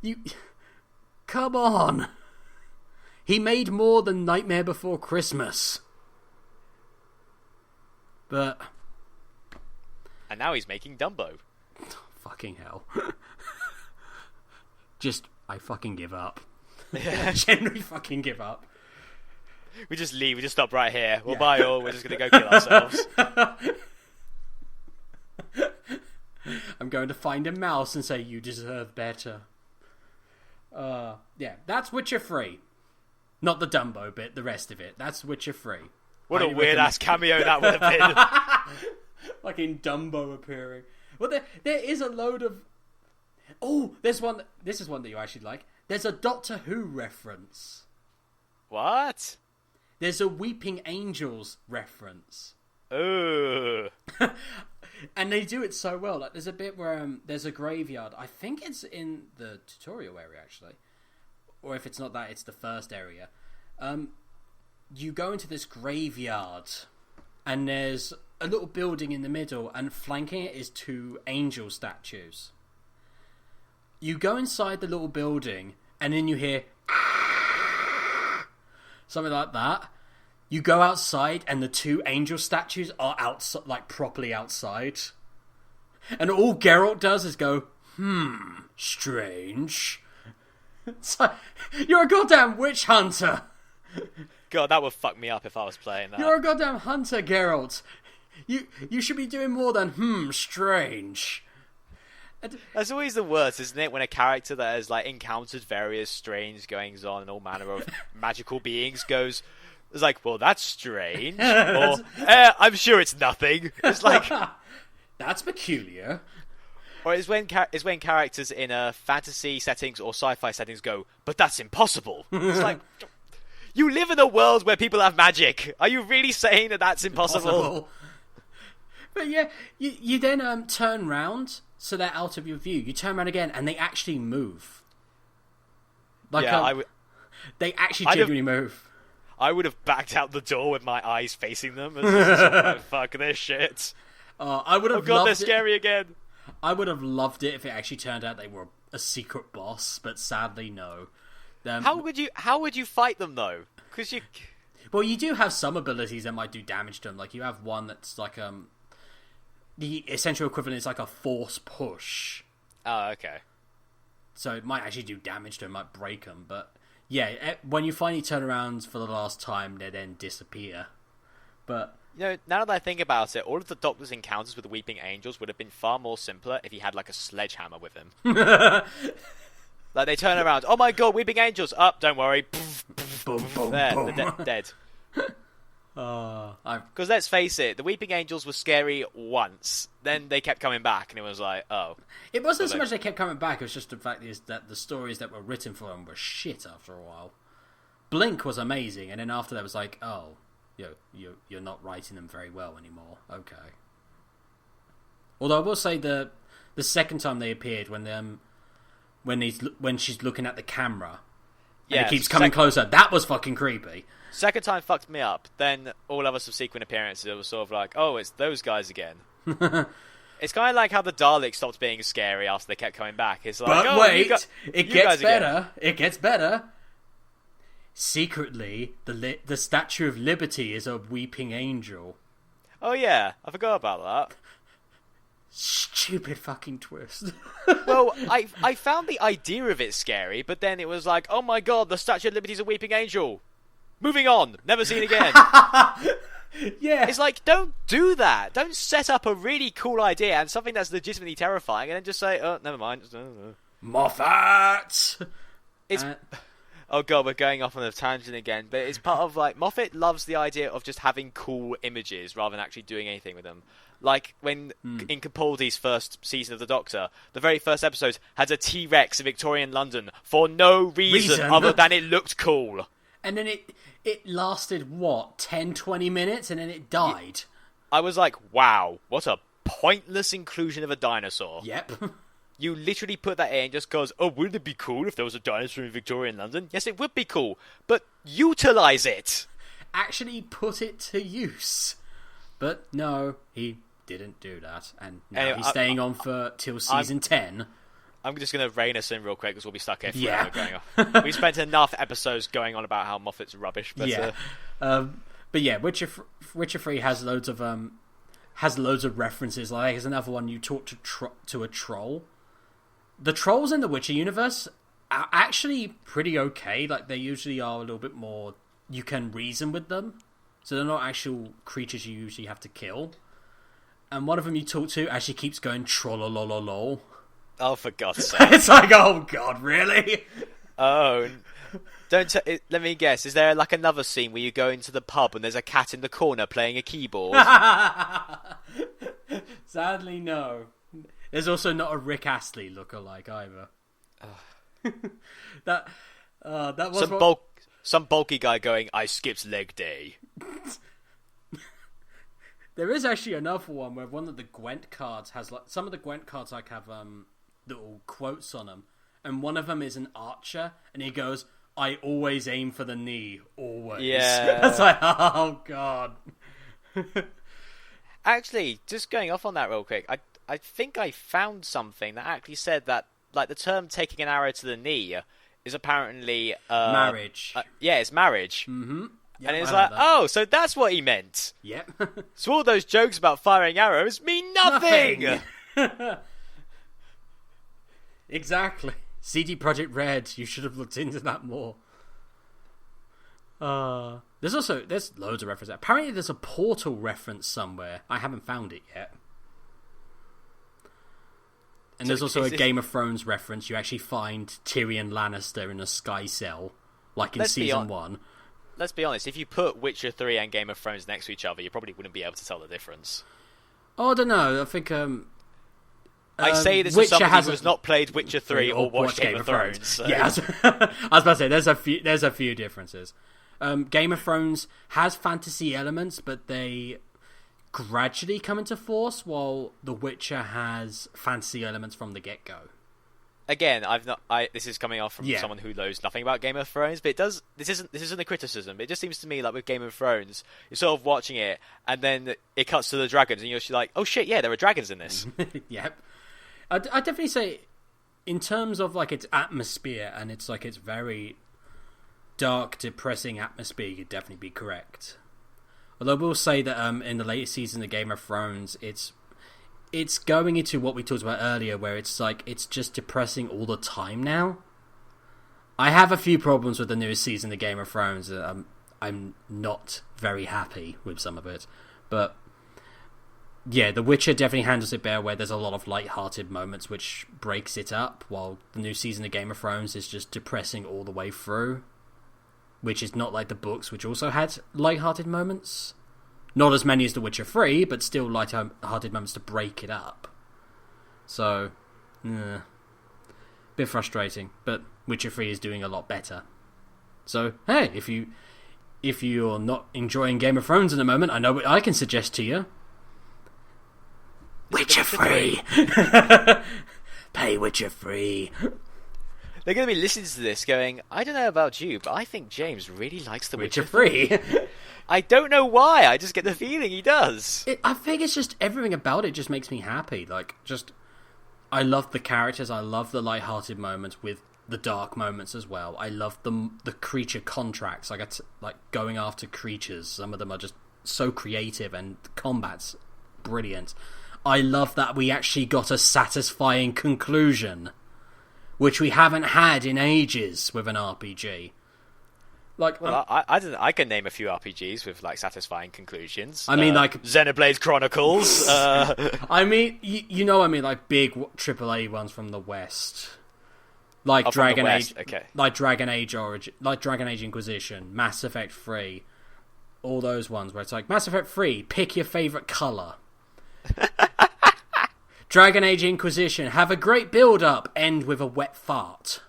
A: You... Come on! He made more than Nightmare Before Christmas. But...
B: And now he's making Dumbo.
A: Fucking hell. I fucking give up. I genuinely fucking give up.
B: We just leave, we just stop right here. Well, bye all, we're just going to go kill ourselves.
A: I'm going to find a mouse and say, you deserve better. Yeah, that's Witcher 3. Not the Dumbo bit, the rest of it. That's Witcher 3.
B: What a weird-ass cameo that would have been.
A: Fucking Dumbo appearing. Well, there is a load of... Oh, there's one... This is one that you actually like. There's a Doctor Who reference.
B: What?
A: There's a Weeping Angels reference.
B: Ooh.
A: And they do it so well. Like, there's a bit where there's a graveyard. I think it's in the tutorial area, actually. Or if it's not that, it's the first area. You go into this graveyard, and there's a little building in the middle, and flanking it is 2 angel statues. You go inside the little building, and then you hear... something like that. You go outside, and the 2 angel statues are outside, like properly outside. And all Geralt does is go, strange. It's like, you're a goddamn witch hunter.
B: God, that would fuck me up if I was playing that.
A: You're a goddamn hunter, Geralt. You should be doing more than strange.
B: That's always the worst, isn't it? When a character that has like encountered various strange goings on and all manner of magical beings goes, it's like, well, that's strange. Or, I'm sure it's nothing. It's like,
A: that's peculiar.
B: Or it's when characters in fantasy settings or sci-fi settings go, but that's impossible. It's like, you live in a world where people have magic. Are you really saying that that's impossible?
A: But yeah, you then turn round, so they're out of your view. You turn around again, and they actually move. Like, yeah, they actually genuinely move.
B: I would have backed out the door with my eyes facing them. Like, fuck this shit.
A: I would have.
B: Oh god, they're scary again.
A: I would have loved it if it actually turned out they were a secret boss, but sadly, no.
B: How would you fight them though? Because you.
A: Well, you do have some abilities that might do damage to them. Like you have one that's like the essential equivalent is like a force push.
B: Oh, okay.
A: So it might actually do damage to them, might break them, but yeah, when you finally turn around for the last time, they then disappear. But
B: you know, now that I think about it, all of the Doctor's encounters with the Weeping Angels would have been far more simpler if he had like a sledgehammer with him. Like they turn around, oh my god, Weeping Angels! Up, don't worry.
A: Boom, boom,
B: there,
A: boom.
B: they're dead. Because let's face it, the Weeping Angels were scary once. Then they kept coming back, and it was like, oh.
A: It wasn't so much they kept coming back. It was just the fact is that the stories that were written for them were shit after a while. Blink was amazing, and then after that was like, oh, you're not writing them very well anymore. Okay. Although I will say the second time they appeared when she's looking at the camera, and it keeps coming closer. That was fucking creepy.
B: Second time fucked me up. Then all other subsequent appearances, it was sort of like, oh, it's those guys again. It's kind of like how the Daleks stopped being scary after they kept coming back. It's like,
A: but
B: oh,
A: wait, it gets better. It gets better. Secretly, the Statue of Liberty is a weeping angel.
B: Oh yeah, I forgot about that.
A: Stupid fucking twist.
B: Well, I found the idea of it scary, but then it was like, oh my god, the Statue of Liberty is a weeping angel. Moving on, never seen again.
A: Yeah.
B: It's like, don't do that. Don't set up a really cool idea and something that's legitimately terrifying and then just say, oh, never mind.
A: Moffat!
B: It's... Oh god, we're going off on a tangent again, but it's part of like Moffat loves the idea of just having cool images rather than actually doing anything with them. Like when in Capaldi's first season of The Doctor, the very first episode had a T-Rex in Victorian London for no reason other than it looked cool.
A: And then it lasted, 10, 20 minutes, and then it died.
B: I was like, wow, what a pointless inclusion of a dinosaur.
A: Yep.
B: You literally put that in just goes, oh, wouldn't it be cool if there was a dinosaur in Victorian London? Yes, it would be cool, but utilise it!
A: Actually put it to use. But no, he didn't do that. And now
B: Anyway,
A: he's staying on till season 10.
B: I'm just going to rein us in real quick because we'll be stuck here forever
A: Yeah.
B: going off. We spent enough episodes going on about how Moffat's rubbish. But,
A: yeah. But yeah, Witcher 3 has loads of references. Like, there's another one, you talk to a troll. The trolls in the Witcher universe are actually pretty okay. Like, they usually are a little bit more... You can reason with them. So they're not actual creatures you usually have to kill. And one of them you talk to actually keeps going trollolololol.
B: Oh, for God's sake.
A: It's like, oh God, really?
B: Oh, let me guess. Is there like another scene where you go into the pub and there's a cat in the corner playing a keyboard?
A: Sadly, no. There's also not a Rick Astley lookalike either. That was
B: some bulky guy going, I skipped leg day.
A: There is actually another one where one of the Gwent cards has some of the Gwent cards like have little quotes on them, and one of them is an archer, and he goes, "I always aim for the knee, always."
B: Yeah,
A: that's like, oh God.
B: Actually, just going off on that real quick, I think I found something that actually said that like the term "taking an arrow to the knee" is apparently
A: marriage.
B: It's marriage.
A: Mm-hmm. Yep,
B: and it's like, oh, so that's what he meant.
A: Yep.
B: So all those jokes about firing arrows mean nothing.
A: Exactly. CD Projekt Red, you should have looked into that more. There's loads of references. Apparently there's a Portal reference somewhere. I haven't found it yet. And there's also a Game of Thrones reference. You actually find Tyrion Lannister in a sky cell, like in season 1.
B: Let's be honest, if you put Witcher 3 and Game of Thrones next to each other, you probably wouldn't be able to tell the difference.
A: Oh, I don't know. I think...
B: I say this as somebody who has not played Witcher 3 or watched Game of Thrones. So.
A: Yeah, I was about to say, there's a few differences. Game of Thrones has fantasy elements, but they gradually come into force, while The Witcher has fantasy elements from the get-go.
B: Again, this is coming off from someone who knows nothing about Game of Thrones, but this isn't a criticism. It just seems to me like with Game of Thrones, you're sort of watching it, and then it cuts to the dragons, and you're just like, oh shit, yeah, there are dragons in this.
A: Yep. I'd definitely say, in terms of like its atmosphere, and it's very dark, depressing atmosphere, you'd definitely be correct. Although I will say that in the latest season of Game of Thrones, it's going into what we talked about earlier, where it's like it's just depressing all the time now. I have a few problems with the newest season of Game of Thrones. I'm not very happy with some of it, but yeah, The Witcher definitely handles it better, where there's a lot of light-hearted moments which breaks it up, while the new season of Game of Thrones is just depressing all the way through, which is not like the books, which also had light-hearted moments. Not as many as The Witcher 3, but still light-hearted moments to break it up. So, bit frustrating, but Witcher 3 is doing a lot better. So, hey, if you're not enjoying Game of Thrones in the moment, I know what I can suggest to you. Witcher 3! Play Witcher 3.
B: They're going to be listening to this going, I don't know about you, but I think James really likes The
A: Witcher 3.
B: I don't know why, I just get the feeling he does.
A: I think it's just everything about it just makes me happy. Like, just, I love the characters, I love the light-hearted moments with the dark moments as well. I love the creature contracts, like going after creatures. Some of them are just so creative, and the combat's brilliant. I love that we actually got a satisfying conclusion, which we haven't had in ages with an RPG. Like,
B: well, I can name a few RPGs with like satisfying conclusions.
A: I mean, like
B: Xenoblade Chronicles.
A: I mean, you know, I mean, like big AAA ones from the West, like Dragon Age,
B: okay.
A: like Dragon Age Origin, like Dragon Age Inquisition, Mass Effect 3, all those ones where it's like Mass Effect 3, pick your favorite color. Dragon Age Inquisition, have a great build-up, end with a wet fart.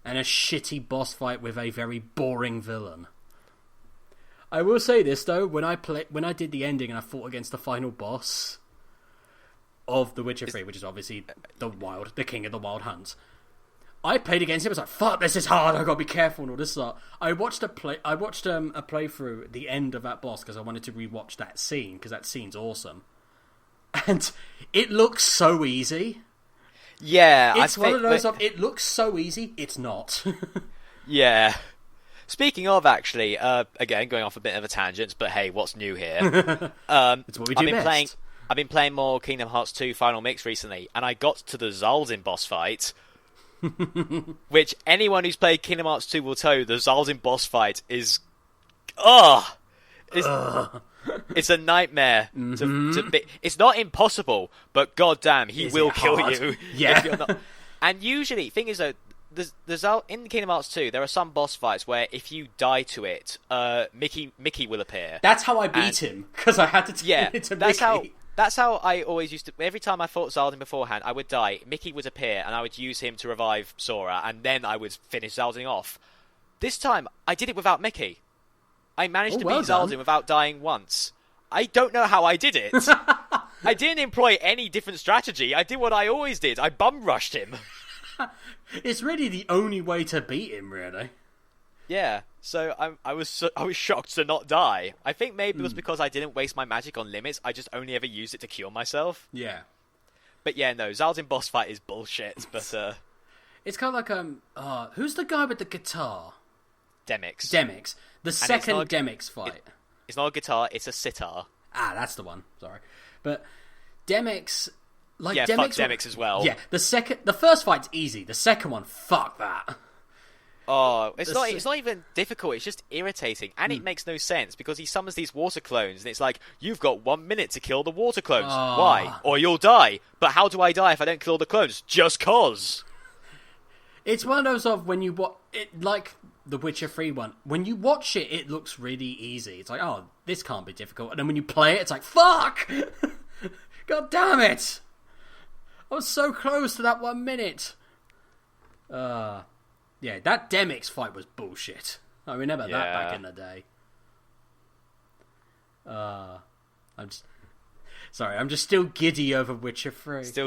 A: And a shitty boss fight with a very boring villain. I will say this though, when I did the ending and I fought against the final boss of The Witcher 3, which is obviously the king of the wild hunts, I played against him. I was like, "Fuck, this is hard. I gotta be careful and all this stuff." I watched a playthrough at the end of that boss because I wanted to rewatch that scene because that scene's awesome, and it looks so easy.
B: Yeah,
A: it's one of those. It looks so easy. It's not.
B: Yeah. Speaking of, actually, again going off a bit of a tangent, but hey, what's new here?
A: It's what we do best.
B: I've been playing more Kingdom Hearts 2 Final Mix recently, and I got to the Zaldin boss fight. Which anyone who's played Kingdom Hearts 2 will tell you the Zaldin boss fight is... It's a nightmare. To be... It's not impossible, but goddamn, he will kill you.
A: Yeah.
B: If you're not... And usually, thing is though, in Kingdom Hearts 2, there are some boss fights where if you die to it, Mickey will appear.
A: That's how I beat him, because I had to turn it to Mickey.
B: That's how I always used to... Every time I fought Zaldin beforehand, I would die, Mickey would appear, and I would use him to revive Sora, and then I would finish Zaldin off. This time, I did it without Mickey. I managed to beat Zaldin without dying once. I don't know how I did it. I didn't employ any different strategy. I did what I always did. I bum-rushed him.
A: It's really the only way to beat him, really.
B: Yeah, so I was shocked to not die. I think maybe it was because I didn't waste my magic on limits. I just only ever used it to cure myself.
A: Yeah.
B: But yeah, no, Zaldin boss fight is bullshit. But
A: it's kind of like who's the guy with the guitar?
B: Demix.
A: The second Demix fight.
B: It's not a guitar. It's a sitar.
A: Ah, that's the one. Sorry, but Demix. Like
B: fuck Demix as well.
A: Yeah, the first fight's easy. The second one, fuck that.
B: Oh, it's not even difficult, it's just irritating. And it makes no sense, because he summons these water clones, and it's like, you've got 1 minute to kill the water clones. Why? Or you'll die. But how do I die if I don't kill the clones? Just cause.
A: It's one of those when you watch it, like the Witcher 3 one, when you watch it, it looks really easy. It's like, oh, this can't be difficult. And then when you play it, it's like, fuck! God damn it! I was so close to that 1 minute. Yeah, that Demix fight was bullshit. I remember that back in the day. I'm just still giddy over Witcher 3. As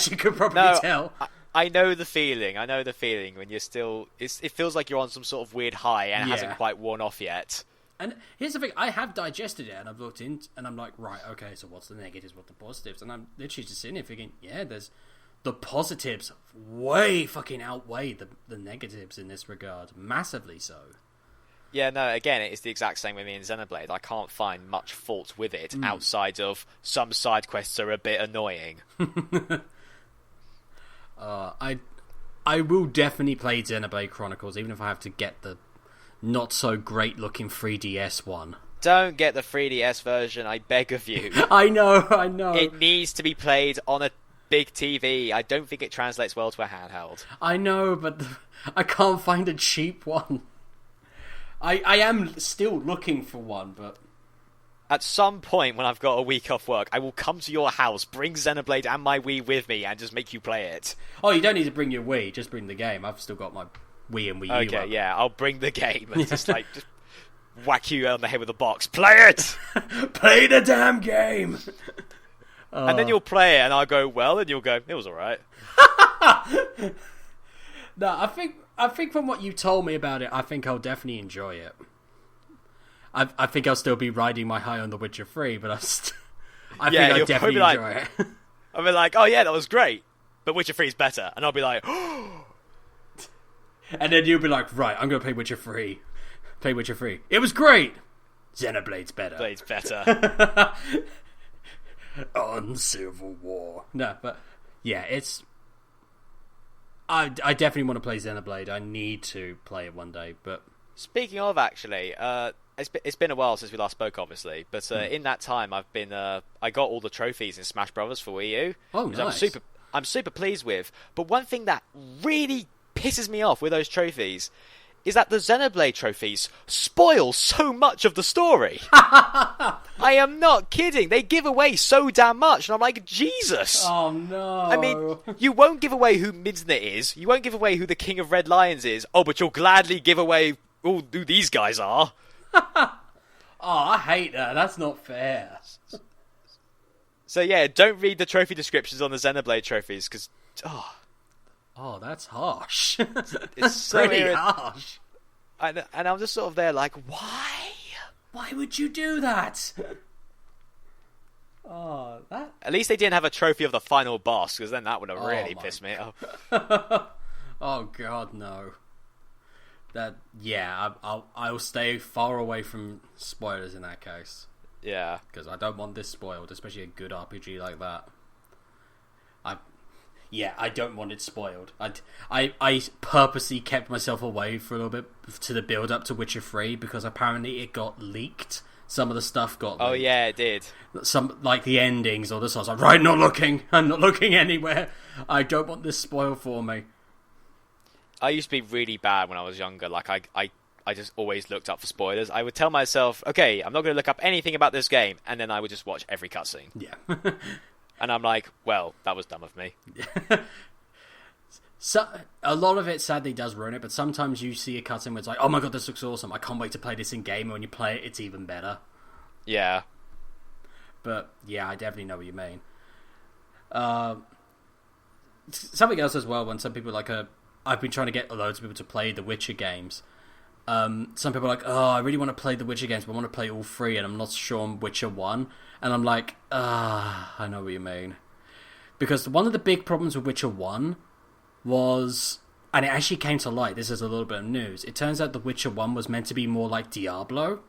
A: you could probably tell.
B: I know the feeling. When you're still... It feels like you're on some sort of weird high and it hasn't quite worn off yet.
A: And here's the thing, I have digested it and I've looked in and I'm like, right, okay, so what's the negatives, what's the positives? And I'm literally just sitting here thinking, there's... The positives way fucking outweigh the negatives in this regard. Massively so.
B: Yeah, no, again, it's the exact same with me in Xenoblade. I can't find much fault with it outside of some side quests are a bit annoying.
A: I will definitely play Xenoblade Chronicles, even if I have to get the not so great looking 3DS one.
B: Don't get the 3DS version, I beg of you.
A: I know.
B: It needs to be played on a big TV. I don't think it translates well to a handheld.
A: I know, but I can't find a cheap one. I am still looking for one, but...
B: At some point when I've got a week off work, I will come to your house, bring Xenoblade and my Wii with me, and just make you play it.
A: Oh, you don't need to bring your Wii, just bring the game. I've still got my Wii and Wii U.
B: Okay, yeah, I'll bring the game and just whack you on the head with a box. Play it!
A: Play the damn game!
B: And then you'll play it, and I'll go, well, and you'll go, it was alright.
A: No, I think from what you told me about it, I think I'll definitely enjoy it. I think I'll still be riding my high on The Witcher 3, but I think I'll definitely enjoy it.
B: I'll be like, oh yeah, that was great, but Witcher 3 is better. And I'll be like,
A: and then you'll be like, right, I'm going to play Witcher 3. Play Witcher 3. It was great! Xenoblade's better.
B: Blade's better.
A: On Civil War. No, but yeah, it's... I definitely want to play Xenoblade. I need to play it one day, but...
B: Speaking of, actually, it's been a while since we last spoke, obviously, but in that time I've been... I got all the trophies in Smash Brothers for Wii U.
A: Oh, nice.
B: I'm super pleased with. But one thing that really pisses me off with those trophies is that the Xenoblade trophies spoil so much of the story. I am not kidding. They give away so damn much. And I'm like, Jesus.
A: Oh, no.
B: I mean, you won't give away who Midna is. You won't give away who the King of Red Lions is. Oh, but you'll gladly give away who these guys are.
A: Oh, I hate that. That's not fair.
B: So yeah, don't read the trophy descriptions on the Xenoblade trophies, because...
A: Oh, that's harsh.
B: It's so
A: pretty harsh.
B: And I'm just sort of there like, why?
A: Why would you do that? Oh, that...
B: At least they didn't have a trophy of the final boss, because then that would have really pissed me off.
A: Oh, God, no. I'll stay far away from spoilers in that case.
B: Yeah.
A: Because I don't want this spoiled, especially a good RPG like that. I don't want it spoiled. I purposely kept myself away for a little bit to the build up to Witcher 3 because apparently it got leaked. Some of the stuff got leaked.
B: Oh yeah, it did.
A: Some, like the endings or the stuff. I was like, right, not looking. I'm not looking anywhere. I don't want this spoiled for me.
B: I used to be really bad when I was younger. Like I just always looked up for spoilers. I would tell myself, okay, I'm not going to look up anything about this game, and then I would just watch every cutscene.
A: Yeah.
B: And I'm like, well, that was dumb of me.
A: So a lot of it sadly does ruin it, but sometimes you see a cutscene where it's like, oh my god, this looks awesome. I can't wait to play this in game, and when you play it, it's even better.
B: Yeah.
A: But yeah, I definitely know what you mean. Something else as well, when some people I've been trying to get loads of people to play the Witcher games. Some people are like, oh, I really want to play the Witcher games, but I want to play all three, and I'm not sure on Witcher 1. And I'm like, I know what you mean. Because one of the big problems with Witcher 1 was, and it actually came to light, this is a little bit of news, it turns out The Witcher 1 was meant to be more like Diablo.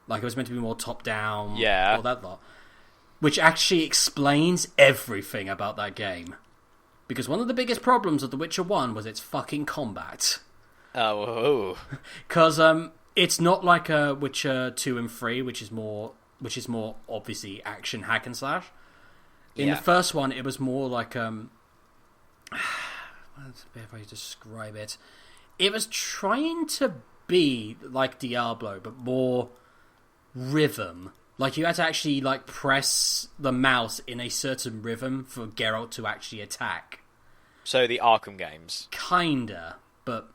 A: Like, it was meant to be more top-down,
B: yeah,
A: all that lot. Which actually explains everything about that game. Because one of the biggest problems of The Witcher 1 was its fucking combat.
B: Oh.
A: Because it's not like a Witcher 2 and 3, which is more obviously action hack and slash. In the first one, it was more like what's the best way to describe it? It was trying to be like Diablo, but more rhythm. Like you had to actually like press the mouse in a certain rhythm for Geralt to actually attack.
B: So the Arkham games.
A: Kinda, but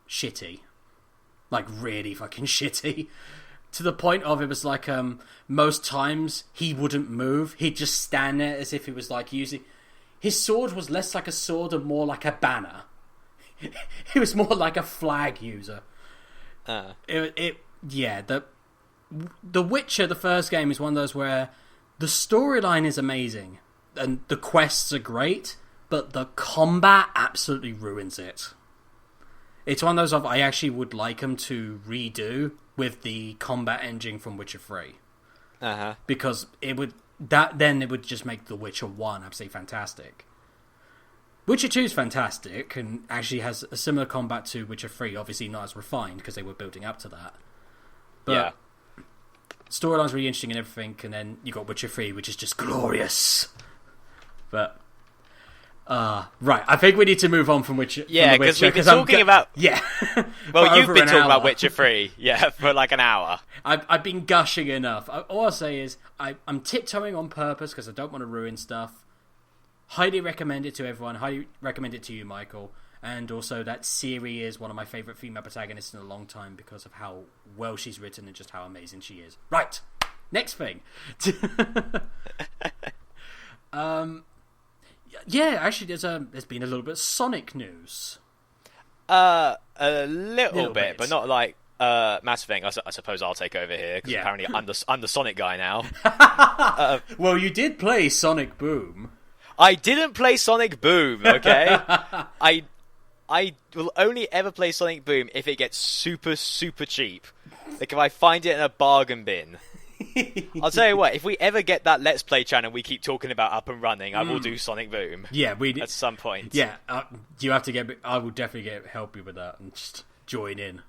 A: shitty. Like really fucking shitty. To the point of it was like most times he wouldn't move. He'd just stand there as if he was like using... His sword was less like a sword and more like a banner. He was more like a flag user. The Witcher, the first game, is one of those where the storyline is amazing and the quests are great, but the combat absolutely ruins it. It's one of those I actually would like them to redo with the combat engine from Witcher 3. Because it would just make The Witcher 1 absolutely fantastic. Witcher 2 is fantastic and actually has a similar combat to Witcher 3, obviously not as refined because they were building up to that. But storyline's really interesting and everything, and then you got Witcher 3, which is just glorious. But right, I think we need to move on from Witcher.
B: Yeah, because we've been talking about...
A: Yeah.
B: Well, you've been talking about Witcher 3, for like an hour.
A: I've been gushing enough. All I'll say is I'm tiptoeing on purpose because I don't want to ruin stuff. Highly recommend it to everyone. Highly recommend it to you, Michael. And also that Ciri is one of my favourite female protagonists in a long time because of how well she's written and just how amazing she is. Right, next thing. Yeah, actually, there's been a little bit of Sonic news.
B: A little bit, but not like massive thing. I suppose I'll take over here because apparently I'm the Sonic guy now.
A: Well, you did play Sonic Boom.
B: I didn't play Sonic Boom. Okay, I will only ever play Sonic Boom if it gets super super cheap. Like if I find it in a bargain bin. I'll tell you what, if we ever get that Let's Play channel we keep talking about up and running, I will do Sonic Boom. Yeah, at some point.
A: Yeah, you have to get... I will definitely help you with that and just join in.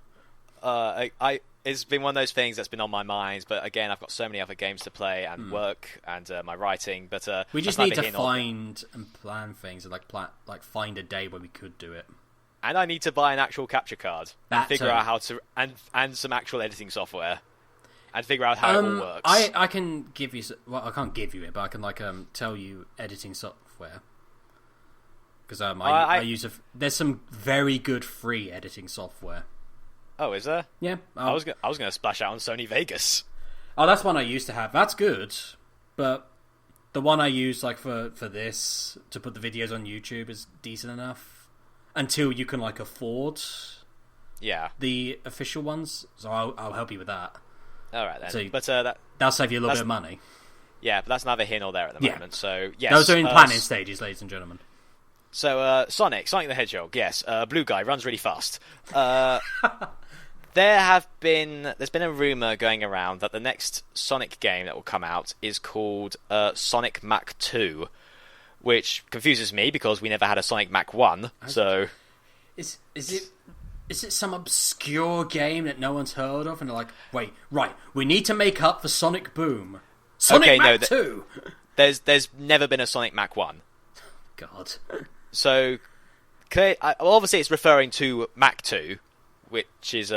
B: It's been one of those things that's been on my mind, but again, I've got so many other games to play and work and my writing, but...
A: we just need to find and plan things and like find a day where we could do it.
B: and I need to buy an actual capture card and figure
A: too.
B: out how to and some actual editing software and figure out how it all works.
A: I can give you. Well, I can't give you it, but I can tell you editing software. Because I use there's some very good free editing software.
B: Oh, is there?
A: Yeah.
B: I was going to splash out on Sony Vegas.
A: Oh, that's one I used to have. That's good, but the one I use like for this to put the videos on YouTube is decent enough until you can like afford the official ones. So I'll help you with that.
B: All right then.
A: So
B: but
A: that'll save you a little bit of money.
B: Yeah, but that's neither here nor there at the moment. So yes,
A: those are in planning stages, ladies and gentlemen.
B: So Sonic the Hedgehog, yes, blue guy runs really fast. There's been a rumor going around that the next Sonic game that will come out is called Sonic Mach 2, which confuses me because we never had a Sonic Mach 1. So
A: is it some obscure game that no one's heard of? And they're like, wait, right, we need to make up for Sonic Boom. Sonic Mach 2.
B: There's never been a Sonic Mach 1.
A: God.
B: So obviously it's referring to Mach 2, which is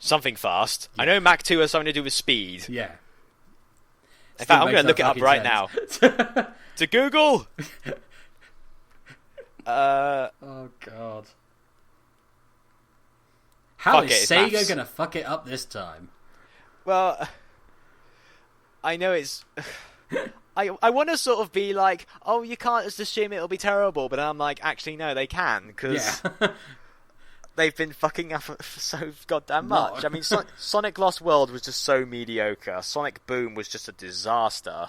B: something fast. Yeah. I know Mach 2 has something to do with speed.
A: Yeah.
B: In fact, I'm going to look it up right now. To Google!
A: Oh, God. How is Sega going to fuck it up this time?
B: Well, I know it's... I want to sort of be like, oh, you can't just assume it'll be terrible, but I'm like, actually, no, they can, because they've been fucking up for so goddamn much. I mean, Sonic Lost World was just so mediocre. Sonic Boom was just a disaster.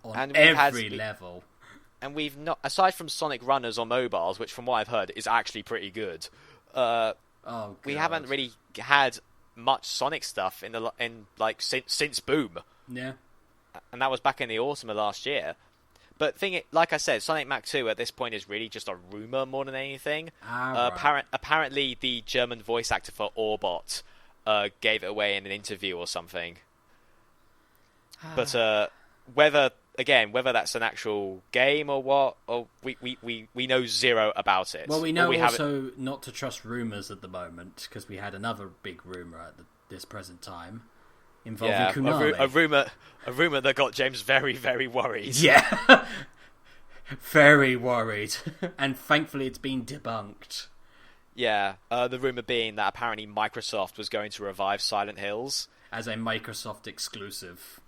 A: On every level.
B: And we've not, aside from Sonic Runners on mobiles, which from what I've heard is actually pretty good, we haven't really had much Sonic stuff since Boom.
A: Yeah.
B: And that was back in the autumn of last year. But like I said, Sonic Mach 2 at this point is really just a rumour more than anything.
A: Right.
B: Apparently, the German voice actor for Orbot gave it away in an interview or something. But whether that's an actual game or what, we know zero about it.
A: Well, we know also not to trust rumours at the moment, because we had another big rumour at this present time. Involving Konami.
B: A rumor that got James very, very worried.
A: Yeah, very worried, and thankfully it's been debunked.
B: Yeah, the rumor being that apparently Microsoft was going to revive Silent Hills
A: as a Microsoft exclusive.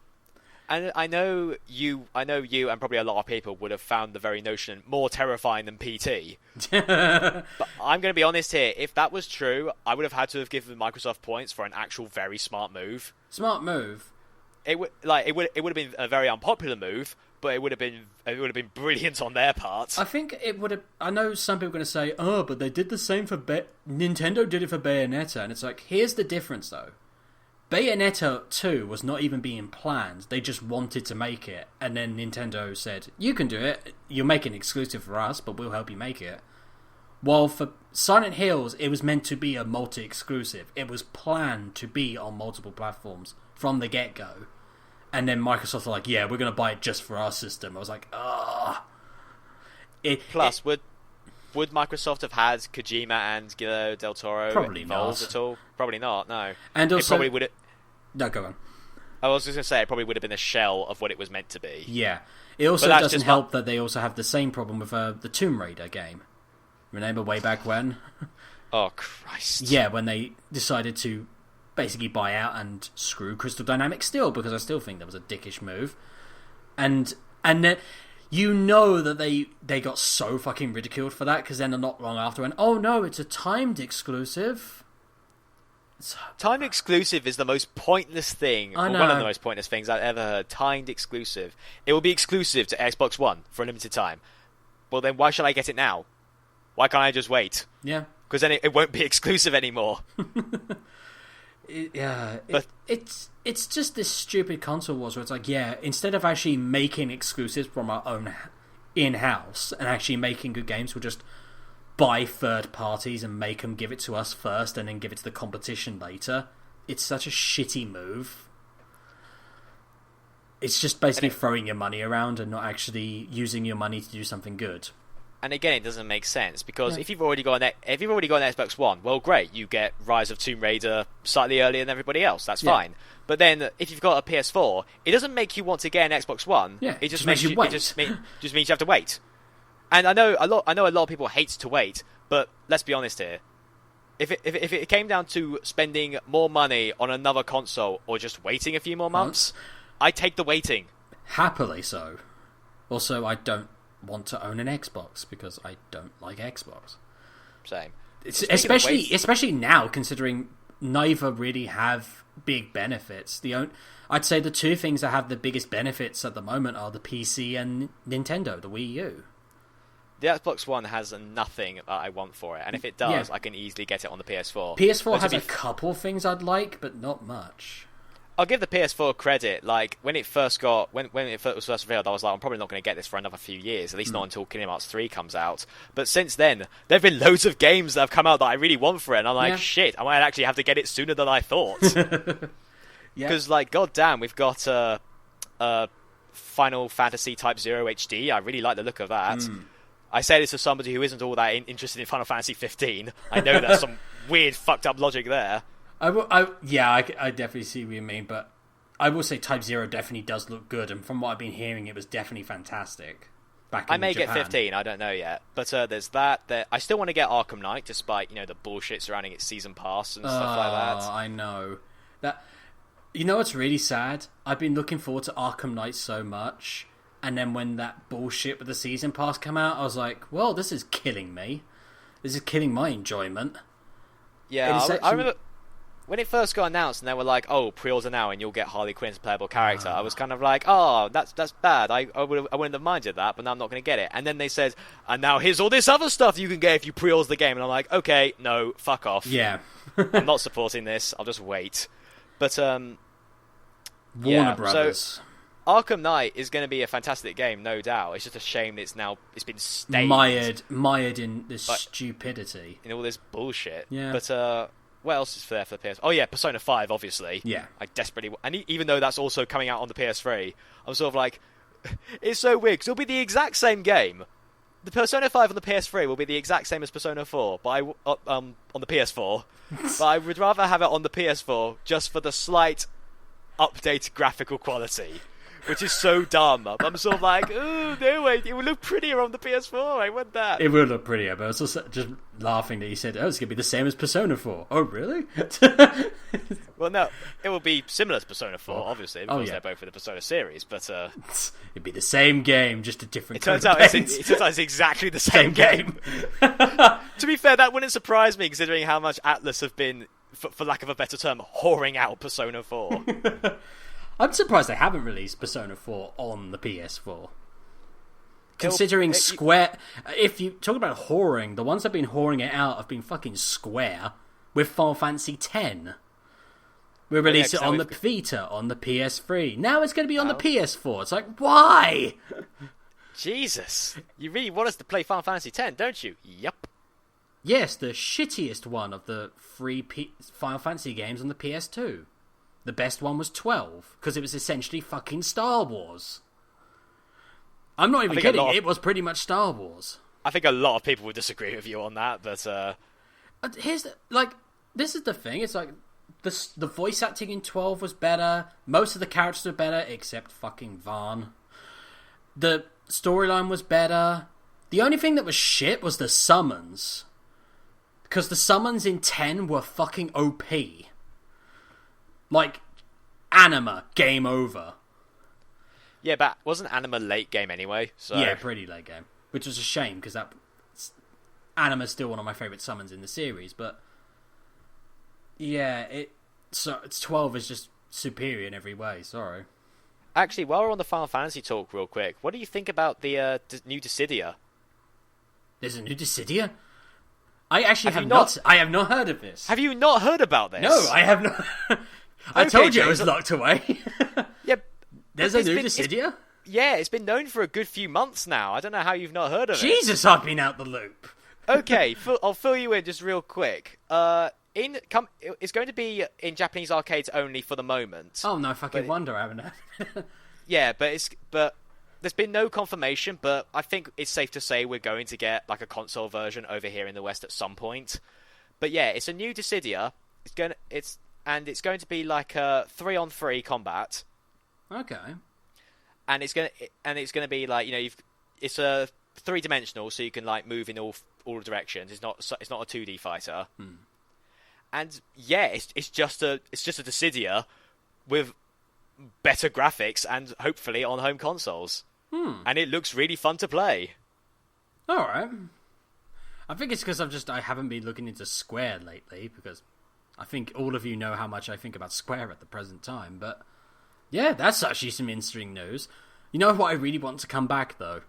B: And I know you, and probably a lot of people would have found the very notion more terrifying than PT. But I'm going to be honest here. If that was true, I would have had to have given Microsoft points for an actual very smart move.
A: Smart move.
B: It would have been a very unpopular move, but it would have been brilliant on their part.
A: I think it would have. I know some people are going to say, "Oh, but they did the same for Nintendo did it for Bayonetta," and it's like, here's the difference though. Bayonetta 2 was not even being planned. They just wanted to make it. And then Nintendo said, you can do it. You'll make an exclusive for us, but we'll help you make it. While for Silent Hills, it was meant to be a multi-exclusive. It was planned to be on multiple platforms from the get-go. And then Microsoft were like, yeah, we're going to buy it just for our system. I was like, ah.
B: Plus, would Microsoft have had Kojima and Guillermo del Toro involved at all? Probably not, no.
A: And also...
B: It probably would have...
A: No, go on.
B: I was just going to say, it probably would have been a shell of what it was meant to be.
A: Yeah. It also doesn't help that they also have the same problem with the Tomb Raider game. Remember way back when?
B: Oh, Christ.
A: Yeah, when they decided to basically buy out and screw Crystal Dynamics still, because I still think that was a dickish move. And then... You know that they got so fucking ridiculed for that, because then they're not long after, and oh no, it's a timed exclusive.
B: Timed exclusive is the most pointless thing, or one of the most pointless things I've ever heard. Timed exclusive. It will be exclusive to Xbox One for a limited time. Well then, why should I get it now? Why can't I just wait?
A: Yeah.
B: Because then it won't be exclusive anymore.
A: It's just this stupid console wars where it's like, yeah, instead of actually making exclusives from our own in-house and actually making good games, we'll just buy third parties and make them give it to us first and then give it to the competition later. It's such a shitty move. It's just basically throwing your money around and not actually using your money to do something good.
B: And again, it doesn't make sense because if you've already got an Xbox One, well, great, you get Rise of Tomb Raider slightly earlier than everybody else. That's fine. But then, if you've got a PS4, it doesn't make you want to get an Xbox One.
A: Yeah,
B: it just
A: makes you wait.
B: It just means you have to wait. And I know a lot of people hate to wait, but let's be honest here. If it came down to spending more money on another console or just waiting a few more months, I'd take the waiting.
A: Happily so. Also, I don't want to own an Xbox because I don't like Xbox.
B: Same.
A: Especially now, considering neither really have big benefits. I'd say the two things that have the biggest benefits at the moment are the PC and Nintendo, the Wii U.
B: The Xbox One has nothing that I want for it, and if it does, I can easily get it on the PS4.
A: PS4 has a couple things I'd like, but not much.
B: I'll give the PS4 credit. Like when it first was first revealed, I was like, I'm probably not going to get this for another few years, at least not until Kingdom Hearts 3 comes out. But since then, there've been loads of games that have come out that I really want for it, and I'm like, shit, I might actually have to get it sooner than I thought. Because, like, goddamn, we've got Final Fantasy Type 0 HD. I really like the look of that. I say this as somebody who isn't all that interested in Final Fantasy 15. I know there's some weird, fucked up logic there.
A: I definitely see what you mean, but I will say Type 0 definitely does look good, and from what I've been hearing, it was definitely fantastic.
B: I may get 15, I don't know yet. But there's that. I still want to get Arkham Knight, despite the bullshit surrounding its season pass and stuff like that.
A: I know. You know what's really sad? I've been looking forward to Arkham Knight so much, and then when that bullshit with the season pass came out, I was like, well, this is killing me. This is killing my enjoyment.
B: Yeah, I remember when it first got announced and they were like, oh, pre-order now and you'll get Harley Quinn as a playable character. I was kind of like, oh, that's bad. I wouldn't have minded that, but now I'm not going to get it. And then they said, and now here's all this other stuff you can get if you pre-order the game. And I'm like, okay, no, fuck off.
A: Yeah.
B: I'm not supporting this. I'll just wait. But,
A: Warner Brothers.
B: So Arkham Knight is going to be a fantastic game, no doubt. It's just a shame it's been staged.
A: Mired in this stupidity.
B: In all this bullshit.
A: Yeah.
B: But, what else is there for the PS? Oh yeah, Persona 5, obviously.
A: Yeah.
B: I desperately... And even though that's also coming out on the PS3, I'm sort of like... It's so weird, because it'll be the exact same game. The Persona 5 on the PS3 will be the exact same as Persona 4 on the PS4. But I would rather have it on the PS4 just for the slight updated graphical quality. Which is so dumb. I'm sort of like, oh, no, wait, it will look prettier on the PS4. I want that.
A: It will look prettier, but I was also just laughing that you said, oh, it's going to be the same as Persona 4. Oh, really?
B: Well, no, it will be similar to Persona 4, obviously, because they're both in the Persona series, but...
A: It'd be the same game, just a different
B: it turns out it's exactly the same game. To be fair, that wouldn't surprise me, considering how much Atlus have been, for lack of a better term, whoring out Persona 4.
A: I'm surprised they haven't released Persona 4 on the PS4. Considering Square... If you talk about whoring, the ones that have been whoring it out have been fucking Square with Final Fantasy X. We released it on the Vita, on the PS3. Now it's going to be on the PS4. It's like, why?
B: Jesus. You really want us to play Final Fantasy X, don't you? Yup.
A: Yes, the shittiest one of the three Final Fantasy games on the PS2. The best one was 12, because it was essentially fucking Star Wars. I'm not even kidding, it was pretty much Star Wars.
B: I think a lot of people would disagree with you on that, but...
A: this is the thing, it's like, the voice acting in 12 was better, most of the characters were better, except fucking Vaughn. The storyline was better. The only thing that was shit was the summons. Because the summons in 10 were fucking OP. Like, Anima, game over.
B: Yeah, but wasn't Anima late game anyway? So...
A: Yeah, pretty late game. Which was a shame, because Anima's still one of my favourite summons in the series, but... Yeah, it's 12 is just superior in every way, sorry.
B: Actually, while we're on the Final Fantasy talk real quick, what do you think about the new Dissidia?
A: There's a new Dissidia? I actually have not heard of this.
B: Have you not heard about this?
A: No, I have not... I told you it was locked away.
B: Yeah,
A: there's a new Dissidia?
B: Yeah, it's been known for a good few months now. I don't know how you've not heard of it.
A: Jesus, I've been out the loop.
B: Okay, I'll fill you in just real quick. It's going to be in Japanese arcades only for the moment.
A: Oh, no fucking wonder I haven't heard.
B: Yeah, but there's been no confirmation, but I think it's safe to say we're going to get like a console version over here in the West at some point. But yeah, it's a new Dissidia. It's going to be like a 3-on-3 combat.
A: Okay.
B: And it's going to be like, it's a 3-dimensional, so you can like move in all directions. It's not a 2D fighter. And yeah, it's just a Dissidia with better graphics and hopefully on home consoles. And it looks really fun to play.
A: All right. I think it's because I haven't been looking into Square lately, because I think all of you know how much I think about Square at the present time. But yeah, that's actually some interesting news. You know what I really want to come back, though?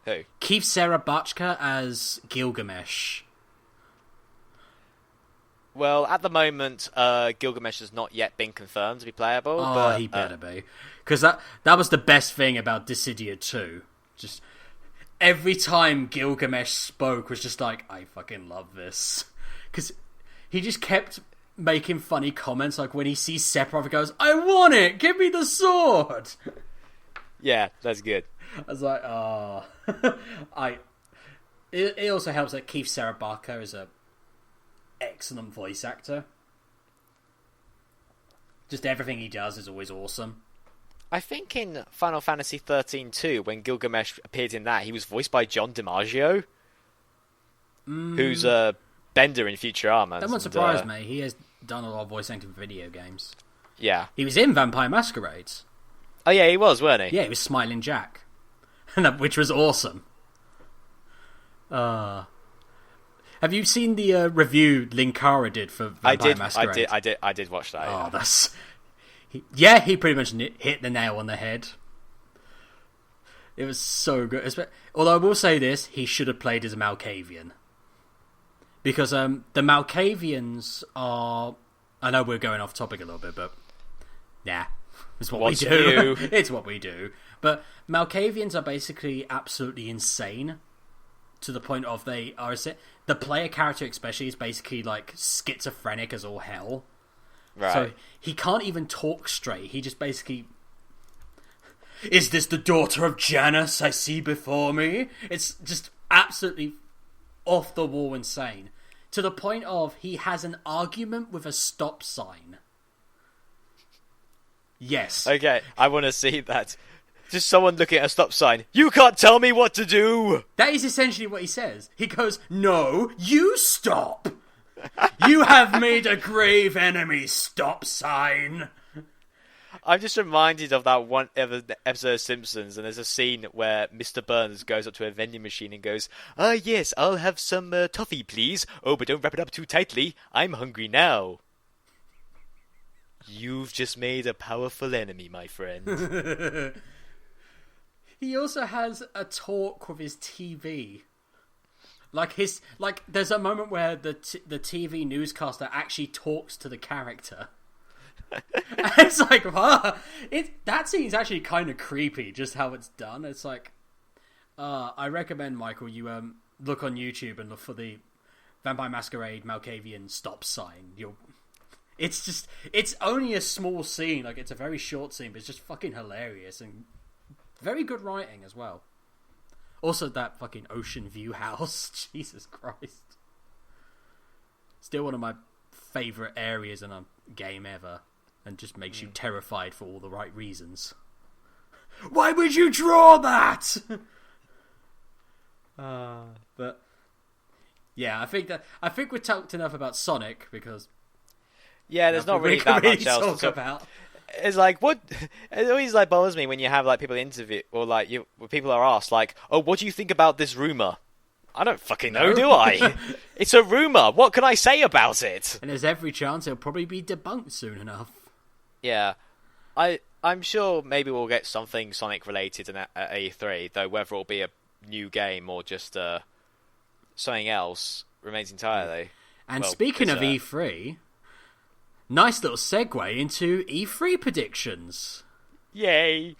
B: Who?
A: Keith Sarabachka as Gilgamesh.
B: Well, at the moment, Gilgamesh has not yet been confirmed to be playable.
A: Oh,
B: but
A: he better be. Because that was the best thing about Dissidia 2. Just every time Gilgamesh spoke was just like, I fucking love this. Because he just kept making funny comments, like when he sees Sephiroth, he goes, I want it! Give me the sword!
B: Yeah, that's good.
A: I was like, oh. It also helps that Keith Sarabachka is a excellent voice actor. Just everything he does is always awesome.
B: I think in Final Fantasy 13-2, when Gilgamesh appeared in that, he was voiced by John DiMaggio, who's a Bender in Futurama.
A: That won't surprise me. He has done a lot of voice acting for video games.
B: Yeah.
A: He was in Vampire Masquerade.
B: Oh yeah, he was, weren't he?
A: Yeah, he was Smiling Jack. Which was awesome. Have you seen the review Linkara did for Vampire Masquerade?
B: I did watch that.
A: Oh, yeah. He pretty much hit the nail on the head. It was so good. Although I will say this, he should have played as a Malkavian. Because the Malkavians are... I know we're going off topic a little bit, but... Yeah, it's what we do. It's what we do. But Malkavians are basically absolutely insane. To the point of they are... The player character especially is basically like schizophrenic as all hell.
B: Right.
A: So he can't even talk straight. He just basically... Is this the daughter of Janus I see before me? It's just absolutely off the wall insane. To the point of he has an argument with a stop sign. Yes.
B: Okay, I want to see that. Just someone looking at a stop sign. You can't tell me what to do!
A: That is essentially what he says. He goes, no, you stop! You have made a grave enemy, stop sign!
B: I'm just reminded of that one episode of Simpsons, and there's a scene where Mr. Burns goes up to a vending machine and goes, yes, I'll have some toffee, please. Oh, but don't wrap it up too tightly. I'm hungry now. You've just made a powerful enemy, my friend.
A: He also has a talk with his TV. There's a moment where the TV newscaster actually talks to the character. It's like, wow, that scene's actually kind of creepy, just how it's done. It's like, I recommend, Michael, you look on YouTube and look for the Vampire Masquerade Malkavian stop sign. It's only a small scene, like it's a very short scene, but it's just fucking hilarious and very good writing as well. Also, that fucking ocean view house, Jesus Christ. Still one of my favourite areas in a game ever. And just makes you terrified for all the right reasons. Why would you draw that? But yeah, I think we talked enough about Sonic because
B: there's not really that much else to talk
A: about.
B: It's like what it always like bothers me when you have like people interview or like when people are asked like, oh, what do you think about this rumor? I don't fucking know, do I? It's a rumor. What can I say about it? And
A: there's every chance it'll probably be debunked soon enough.
B: Yeah, I'm sure maybe we'll get something Sonic related at E3, though whether it'll be a new game or just something else remains entirely.
A: And speaking of E3, nice little segue into E3 predictions.
B: Yay!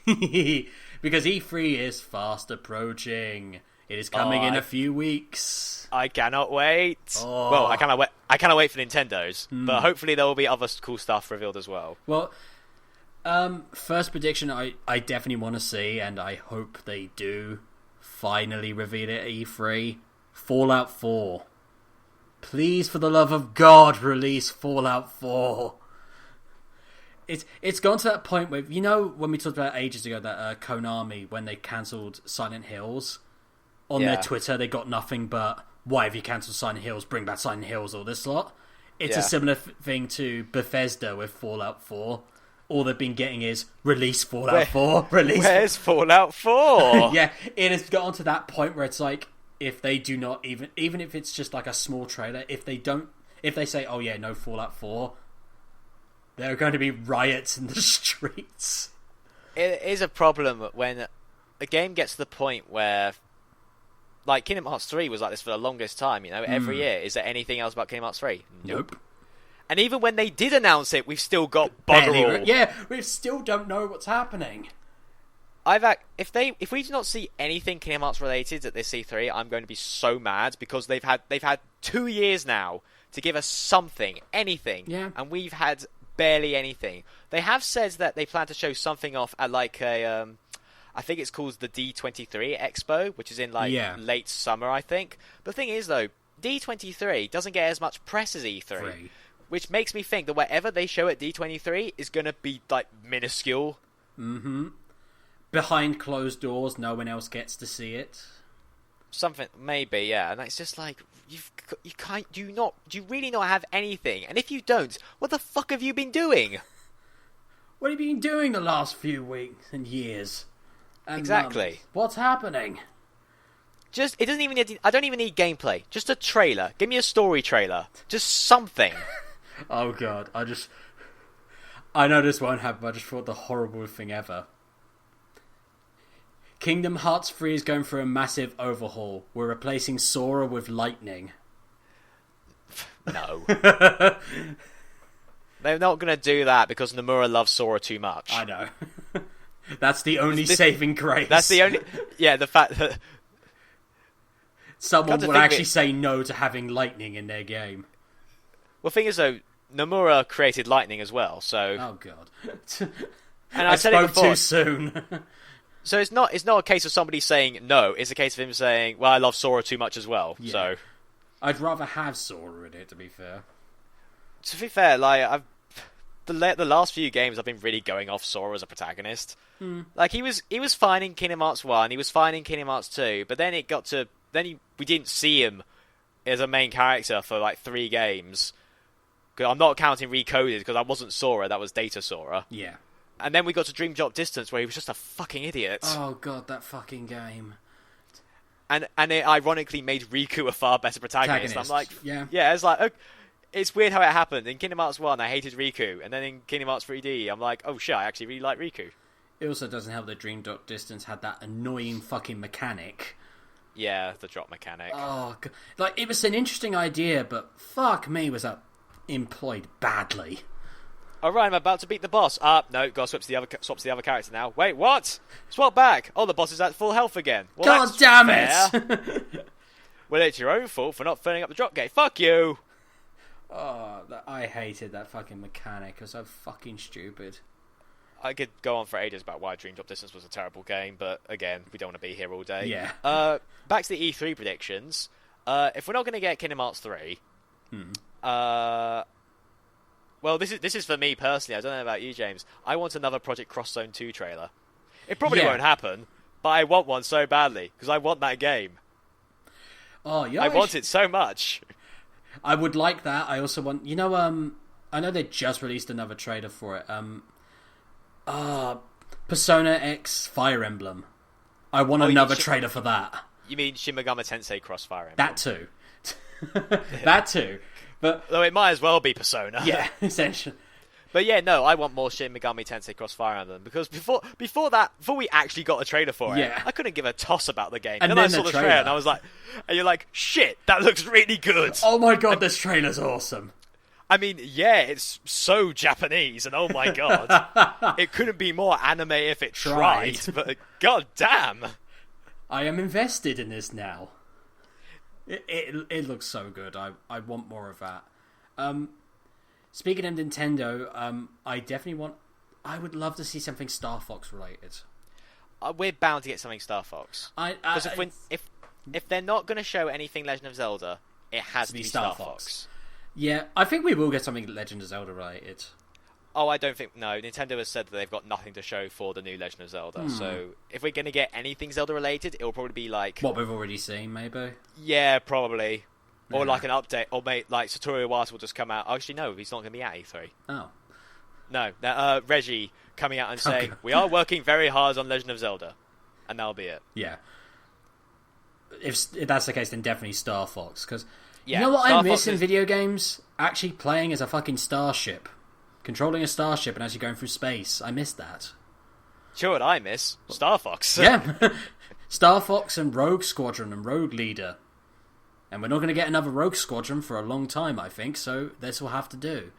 A: Because E3 is fast approaching. It is coming in a few weeks.
B: I cannot wait. Oh. Well, I cannot wait for Nintendo's, but hopefully there will be other cool stuff revealed as well.
A: Well, First prediction I definitely want to see, and I hope they do finally reveal it at E3. Fallout 4. Please, for the love of God, release Fallout 4. It's gone to that point where, you know, when we talked about ages ago that Konami, when they cancelled Silent Hills, on their Twitter they got nothing but, why have you cancelled Silent Hills, bring back Silent Hills, all this lot. It's a similar thing to Bethesda with Fallout 4. All they've been getting is, release Fallout 4, release...
B: Where's Fallout 4?
A: Yeah, it has gotten to that point where it's like, if they do not even if it's just like a small trailer, if they say, oh yeah, no Fallout 4, there are going to be riots in the streets.
B: It is a problem when a game gets to the point where, like, Kingdom Hearts 3 was like this for the longest time, you know, every year. Is there anything else about Kingdom Hearts 3?
A: Nope.
B: And even when they did announce it, we've still got bugger all.
A: Yeah, we still don't know what's happening.
B: If we do not see anything Kingdom Hearts related at this E3, I'm going to be so mad, because they've had 2 years now to give us something, anything, and we've had barely anything. They have said that they plan to show something off at like a, I think it's called the D23 Expo, which is in like late summer, I think. But the thing is though, D23 doesn't get as much press as E3, which makes me think that whatever they show at D23 is going to be like minuscule.
A: Mm-hmm. Behind closed doors, no one else gets to see it.
B: Something, maybe, yeah. And it's just like, do you really not have anything? And if you don't, what the fuck have you been doing?
A: What have you been doing the last few weeks and years? And
B: exactly.
A: Months? What's happening?
B: It doesn't even need, I don't even need gameplay. Just a trailer. Give me a story trailer. Just something.
A: Oh god, I know this won't happen, but I just thought the horrible thing ever. Kingdom Hearts 3 is going through a massive overhaul. We're replacing Sora with lightning.
B: No. They're not going to do that because Nomura loves Sora too much.
A: I know. That's the only saving grace.
B: That's the only... Yeah, the fact that...
A: Someone would actually say no to having lightning in their game.
B: Well, the thing is, though, Nomura created lightning as well, so...
A: Oh, God.
B: And I said it before.
A: Too soon.
B: So it's not a case of somebody saying no. It's a case of him saying, "Well, I love Sora too much as well." Yeah. So
A: I'd rather have Sora in it. To be
B: fair, like the last few games, I've been really going off Sora as a protagonist. Like he was fine in Kingdom Hearts 1, he was fine in Kingdom Hearts 2, but then we didn't see him as a main character for like 3 games. Cause I'm not counting Recoded because that wasn't Sora, that was Data Sora.
A: Yeah.
B: And then we got to Dream Drop Distance, where he was just a fucking idiot.
A: Oh god, that fucking game.
B: And it ironically made Riku a far better protagonist. I'm like,
A: yeah,
B: it's like, it's weird how it happened. In Kingdom Hearts 1, I hated Riku, and then in Kingdom Hearts 3D, I'm like, oh shit, I actually really like Riku.
A: It also doesn't help that Dream Drop Distance had that annoying fucking mechanic.
B: Yeah, the drop mechanic.
A: Oh god. Like, it was an interesting idea, but fuck me, was that employed badly.
B: Alright, I'm about to beat the boss. No, gotta swap to the other character now. Wait, what? Swap back. Oh, the boss is at full health again. Well,
A: god damn it!
B: Well, it's your own fault for not filling up the drop gate. Fuck you!
A: Oh, I hated that fucking mechanic. It was so fucking stupid.
B: I could go on for ages about why Dream Drop Distance was a terrible game, but again, we don't want to be here all day.
A: Yeah.
B: Back to the E3 predictions. If we're not going to get Kingdom Hearts 3, well, this is for me personally. I don't know about you, James. I want another Project Cross Zone 2 trailer. It probably won't happen, but I want one so badly because I want that game.
A: Oh, yeah.
B: I want it so much.
A: I would like that. I also want, I know they just released another trailer for it. Persona X Fire Emblem. I want another trailer for that.
B: You mean Shin Megami Tensei Cross Fire Emblem?
A: That too. That too. But
B: though it might as well be Persona.
A: Yeah, essentially.
B: But yeah, no, I want more Shin Megami Tensei Cross Fire Emblem because before we actually got a trailer for it, I couldn't give a toss about the game. And then I saw the trailer and I was like, and you're like, shit, that looks really good.
A: Oh my god, this trailer's awesome.
B: I mean, yeah, it's so Japanese, and oh my god, it couldn't be more anime if it tried. But god damn,
A: I am invested in this now. It looks so good. I want more of that. Speaking of Nintendo, I definitely want. I would love to see something Star Fox related.
B: We're bound to get something Star Fox. Because if they're not going to show anything Legend of Zelda, it has to be Star Fox.
A: Yeah, I think we will get something Legend of Zelda related.
B: Oh, I don't think... No, Nintendo has said that they've got nothing to show for the new Legend of Zelda. So, if we're going to get anything Zelda-related, it'll probably be like...
A: What we've already seen, maybe?
B: Yeah, probably. Yeah. Or like an update. Or like Satoru Iwata will just come out... Actually, no, he's not going to be at E3.
A: Oh.
B: No, Reggie coming out and saying, we are working very hard on Legend of Zelda. And that'll be it.
A: Yeah. If that's the case, then definitely Star Fox. Because
B: you
A: know what I miss in video games? Actually playing as a fucking starship. Controlling a starship and actually going through space. I miss that.
B: Sure, what I miss? Star Fox.
A: Yeah. Star Fox and Rogue Squadron and Rogue Leader. And we're not going to get another Rogue Squadron for a long time, I think, so this will have to do.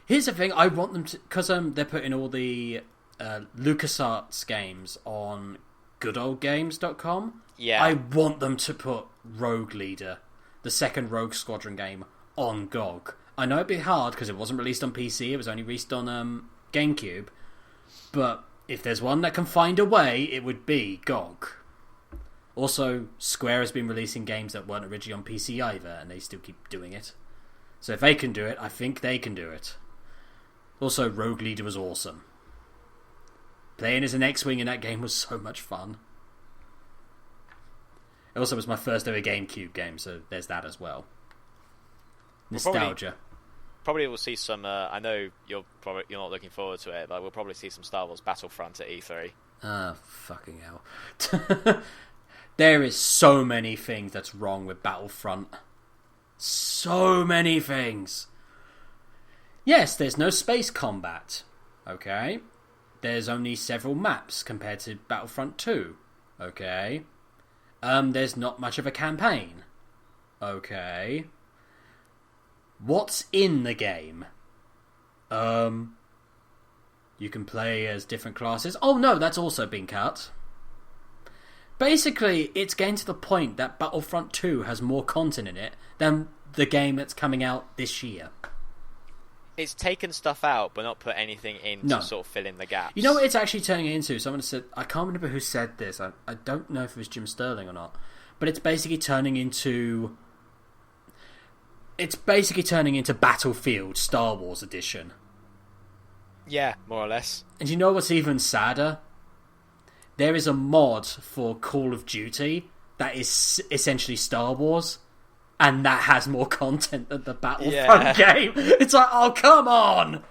A: Here's the thing, I want them to... Because they're putting all the LucasArts games on goodoldgames.com.
B: Yeah.
A: I want them to put Rogue Leader, the second Rogue Squadron game, on GOG. I know it'd be hard because it wasn't released on PC, it was only released on GameCube. But if there's one that can find a way, it would be GOG. Also, Square has been releasing games that weren't originally on PC either, and they still keep doing it. So if they can do it, I think they can do it. Also, Rogue Leader was awesome. Playing as an X-Wing in that game was so much fun. It also was my first ever GameCube game, so there's that as well. Nostalgia.
B: Probably will see some. I know you're not looking forward to it, but we'll probably see some Star Wars Battlefront at E3.
A: Fucking hell! There is so many things that's wrong with Battlefront. So many things. Yes, there's no space combat. Okay. There's only several maps compared to Battlefront 2. Okay. There's not much of a campaign. Okay. What's in the game? You can play as different classes. Oh no, that's also been cut. Basically, it's getting to the point that Battlefront 2 has more content in it than the game that's coming out this year.
B: It's taken stuff out, but not put anything in to sort of fill in the gaps.
A: You know what it's actually turning into? Someone said... I can't remember who said this. I don't know if it was Jim Sterling or not. But it's basically turning into... It's basically turning into Battlefield Star Wars Edition.
B: Yeah, more or less.
A: And you know what's even sadder? There is a mod for Call of Duty that is essentially Star Wars, and that has more content than the Battlefront game. It's like, oh, come on!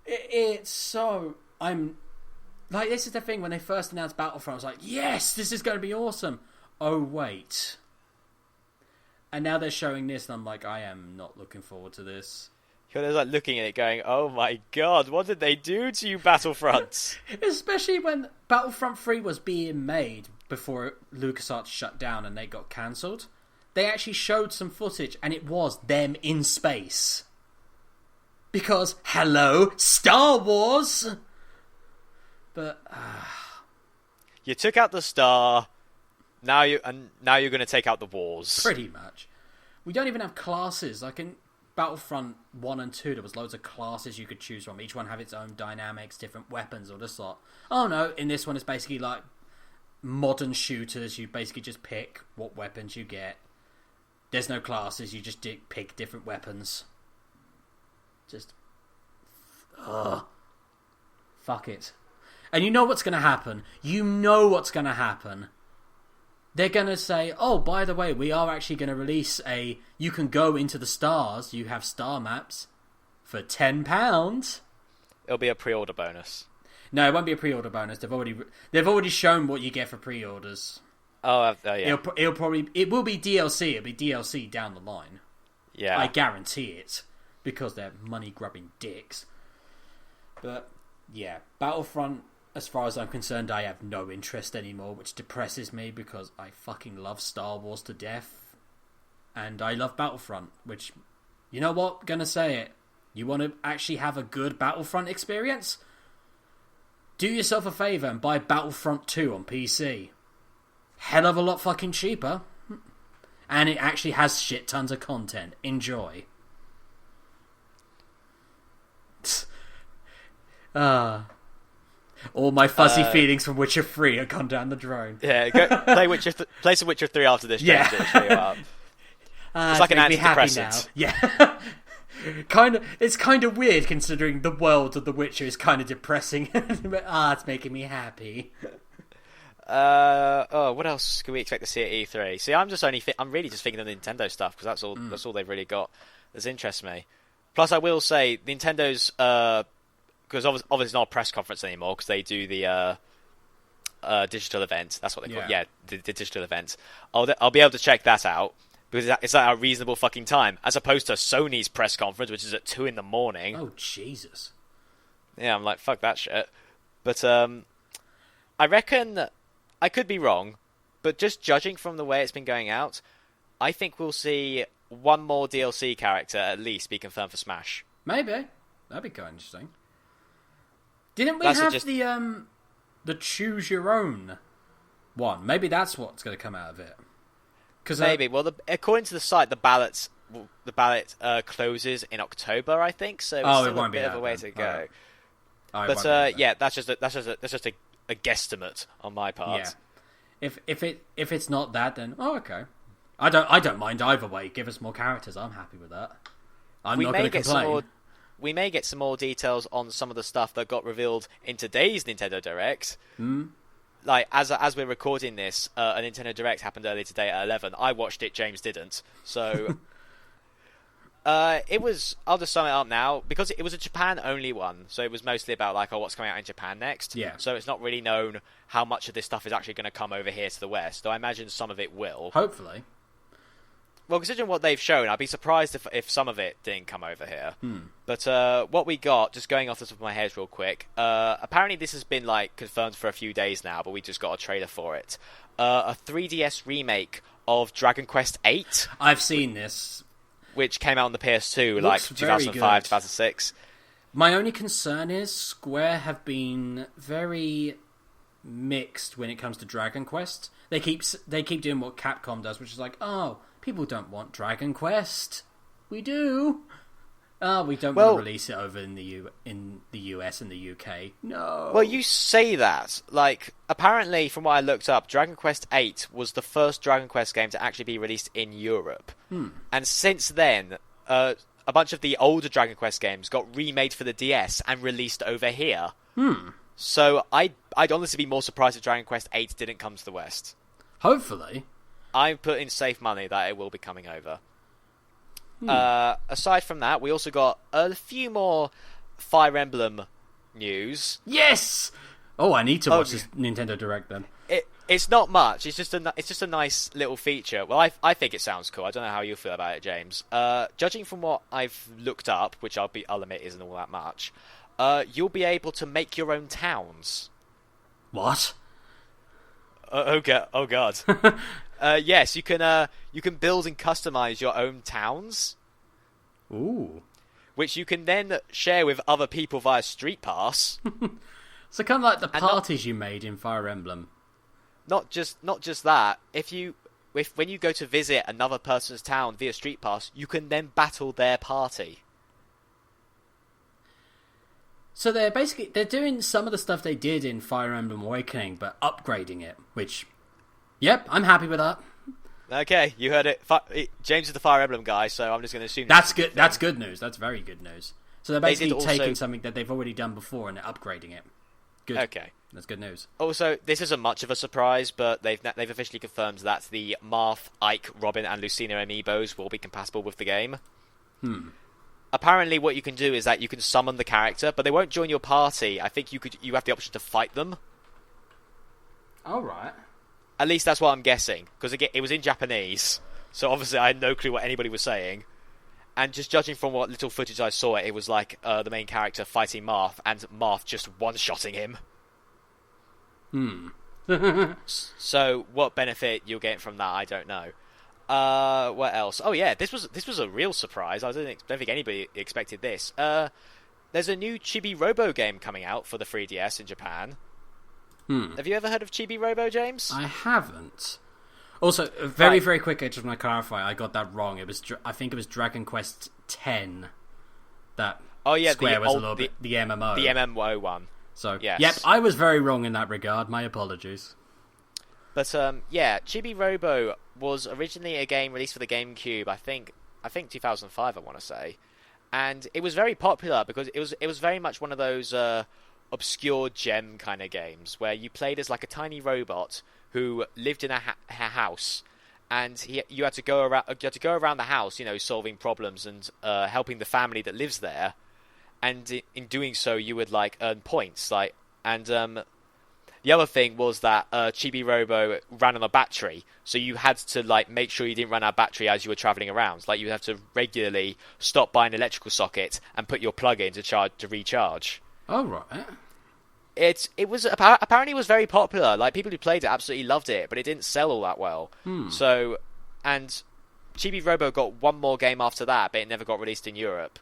A: It's so... I'm... Like, this is the thing, when they first announced Battlefront, I was like, yes, this is going to be awesome! Oh, wait. And now they're showing this, and I'm like, I am not looking forward to this.
B: You're like looking at it going, oh my god, what did they do to you, Battlefront?
A: Especially when Battlefront 3 was being made before LucasArts shut down and they got cancelled. They actually showed some footage and it was them in space. Because, hello, Star Wars! But,
B: you took out the star, now you're going to take out the wars.
A: Pretty much. We don't even have classes, like in Battlefront 1 and 2, there was loads of classes you could choose from. Each one have its own dynamics, different weapons, all this sort. Oh no, in this one it's basically like modern shooters. You basically just pick what weapons you get. There's no classes, you just pick different weapons. Just... Fuck it. And you know what's going to happen. You know what's going to happen. They're going to say, oh, by the way, we are actually going to release a... You can go into the stars, you have star maps, for £10.
B: It'll be a pre-order bonus.
A: No, it won't be a pre-order bonus. They've already shown what you get for pre-orders.
B: Oh, yeah.
A: It will be DLC. It'll be DLC down the line.
B: Yeah.
A: I guarantee it. Because they're money-grubbing dicks. But, yeah. Battlefront... As far as I'm concerned, I have no interest anymore, which depresses me because I fucking love Star Wars to death. And I love Battlefront, which, you know what? Gonna say it. You want to actually have a good Battlefront experience? Do yourself a favour and buy Battlefront 2 on PC. Hell of a lot fucking cheaper. And it actually has shit tons of content. Enjoy. All my fuzzy feelings from Witcher 3 are gone down the drain.
B: Yeah, play some Witcher 3 after this, James. It'll cheer you up. It's like an antidepressant.
A: Yeah. It's kind of weird considering the world of The Witcher is kind of depressing. It's making me happy.
B: What else can we expect to see at E3? See, I'm really just thinking of Nintendo stuff because that's all they've really got that interests me. Plus, I will say Nintendo's because obviously it's not a press conference anymore because they do the digital event. That's what they call it. Yeah, the digital event. I'll be able to check that out. Because it's at a reasonable fucking time, as opposed to Sony's press conference, which is at 2 a.m.
A: Oh, Jesus.
B: Yeah, I'm like, fuck that shit. But I reckon, I could be wrong, but just judging from the way it's been going out, I think we'll see one more DLC character at least be confirmed for Smash.
A: Maybe. That'd be kind of interesting. Didn't we have the Choose Your Own one? Maybe that's what's going to come out of it.
B: Maybe. Well, according to the site, the ballot closes in October, I think. So it's still a bit of a way to go. But that's just a guesstimate on my part.
A: Yeah. If it's not that, then okay. I don't mind either way. Give us more characters. I'm happy with that. I'm not going to complain.
B: We may get some more details on some of the stuff that got revealed in today's Nintendo Direct. Like, as we're recording this, a Nintendo Direct happened earlier today at 11. I watched it, James didn't. So, it was... I'll just sum it up now. Because it was a Japan-only one, so it was mostly about, like, what's coming out in Japan next.
A: Yeah.
B: So it's not really known how much of this stuff is actually going to come over here to the West. Though I imagine some of it will.
A: Hopefully.
B: Well, considering what they've shown, I'd be surprised if some of it didn't come over here. But what we got, just going off the top of my head real quick, apparently this has been like confirmed for a few days now, but we just got a trailer for it. A 3DS remake of Dragon Quest VIII.
A: I've seen this.
B: Which came out on the PS2 like 2005, 2006.
A: My only concern is Square have been very mixed when it comes to Dragon Quest. They keep doing what Capcom does, which is like, people don't want Dragon Quest. We do. We don't want to release it over in the US and the UK. No.
B: Well, you say that. Like, apparently, from what I looked up, Dragon Quest VIII was the first Dragon Quest game to actually be released in Europe. And since then, a bunch of the older Dragon Quest games got remade for the DS and released over here. So I'd honestly be more surprised if Dragon Quest VIII didn't come to the West.
A: Hopefully.
B: I'm putting safe money that it will be coming over. Aside from that, we also got a few more Fire Emblem news.
A: Yes! Oh, I need to watch this Nintendo Direct then.
B: It's not much. It's just a nice little feature. Well, I think it sounds cool. I don't know how you feel about it, James. Judging from what I've looked up, which I'll admit isn't all that much, you'll be able to make your own towns.
A: What?
B: Oh god. Yes, you can build and customize your own towns.
A: Ooh.
B: Which you can then share with other people via Street Pass.
A: So kind of like the parties you made in Fire Emblem.
B: Not just that. When you go to visit another person's town via Street Pass, you can then battle their party.
A: So they're doing some of the stuff they did in Fire Emblem Awakening, but upgrading it, which, yep, I'm happy with that.
B: Okay, you heard it. James is the Fire Emblem guy, so I'm just going to assume
A: that's good. That's good news. That's very good news. So they're basically taking something that they've already done before and they're upgrading it. Good.
B: Okay,
A: that's good news.
B: Also, this isn't much of a surprise, but they've officially confirmed that the Marth, Ike, Robin, and Lucina amiibos will be compatible with the game. Apparently, what you can do is that you can summon the character, but they won't join your party. I think you have the option to fight them.
A: All right.
B: At least that's what I'm guessing, because again, it was in Japanese, so obviously I had no clue what anybody was saying. And just judging from what little footage I saw, it was like the main character fighting Marth, and Marth just one-shotting him. So what benefit you'll get from that, I don't know. What else? Oh yeah, this was a real surprise. I don't think anybody expected this. There's a new Chibi Robo game coming out for the 3DS in Japan. Have you ever heard of Chibi Robo, James?
A: I haven't. Also, very quick, I just want to clarify, I got that wrong. I think it was Dragon Quest X that
B: Oh yeah,
A: Square was a little bit the MMO.
B: The MMO one.
A: So
B: yes.
A: Yep, I was very wrong in that regard. My apologies.
B: But yeah, Chibi Robo was originally a game released for the GameCube. I think 2005. I want to say, and it was very popular because it was very much one of those obscure gem kind of games where you played as like a tiny robot who lived in a house, and you had to go around the house, you know, solving problems and helping the family that lives there. And in doing so, you would like earn points, like, and the other thing was that Chibi Robo ran on a battery, so you had to like make sure you didn't run out of battery as you were traveling around. Like, you have to regularly stop by an electrical socket and put your plug in to recharge.
A: Oh right.
B: It was apparently it was very popular. Like, people who played it absolutely loved it, but it didn't sell all that well. So, and Chibi Robo got one more game after that, but it never got released in Europe.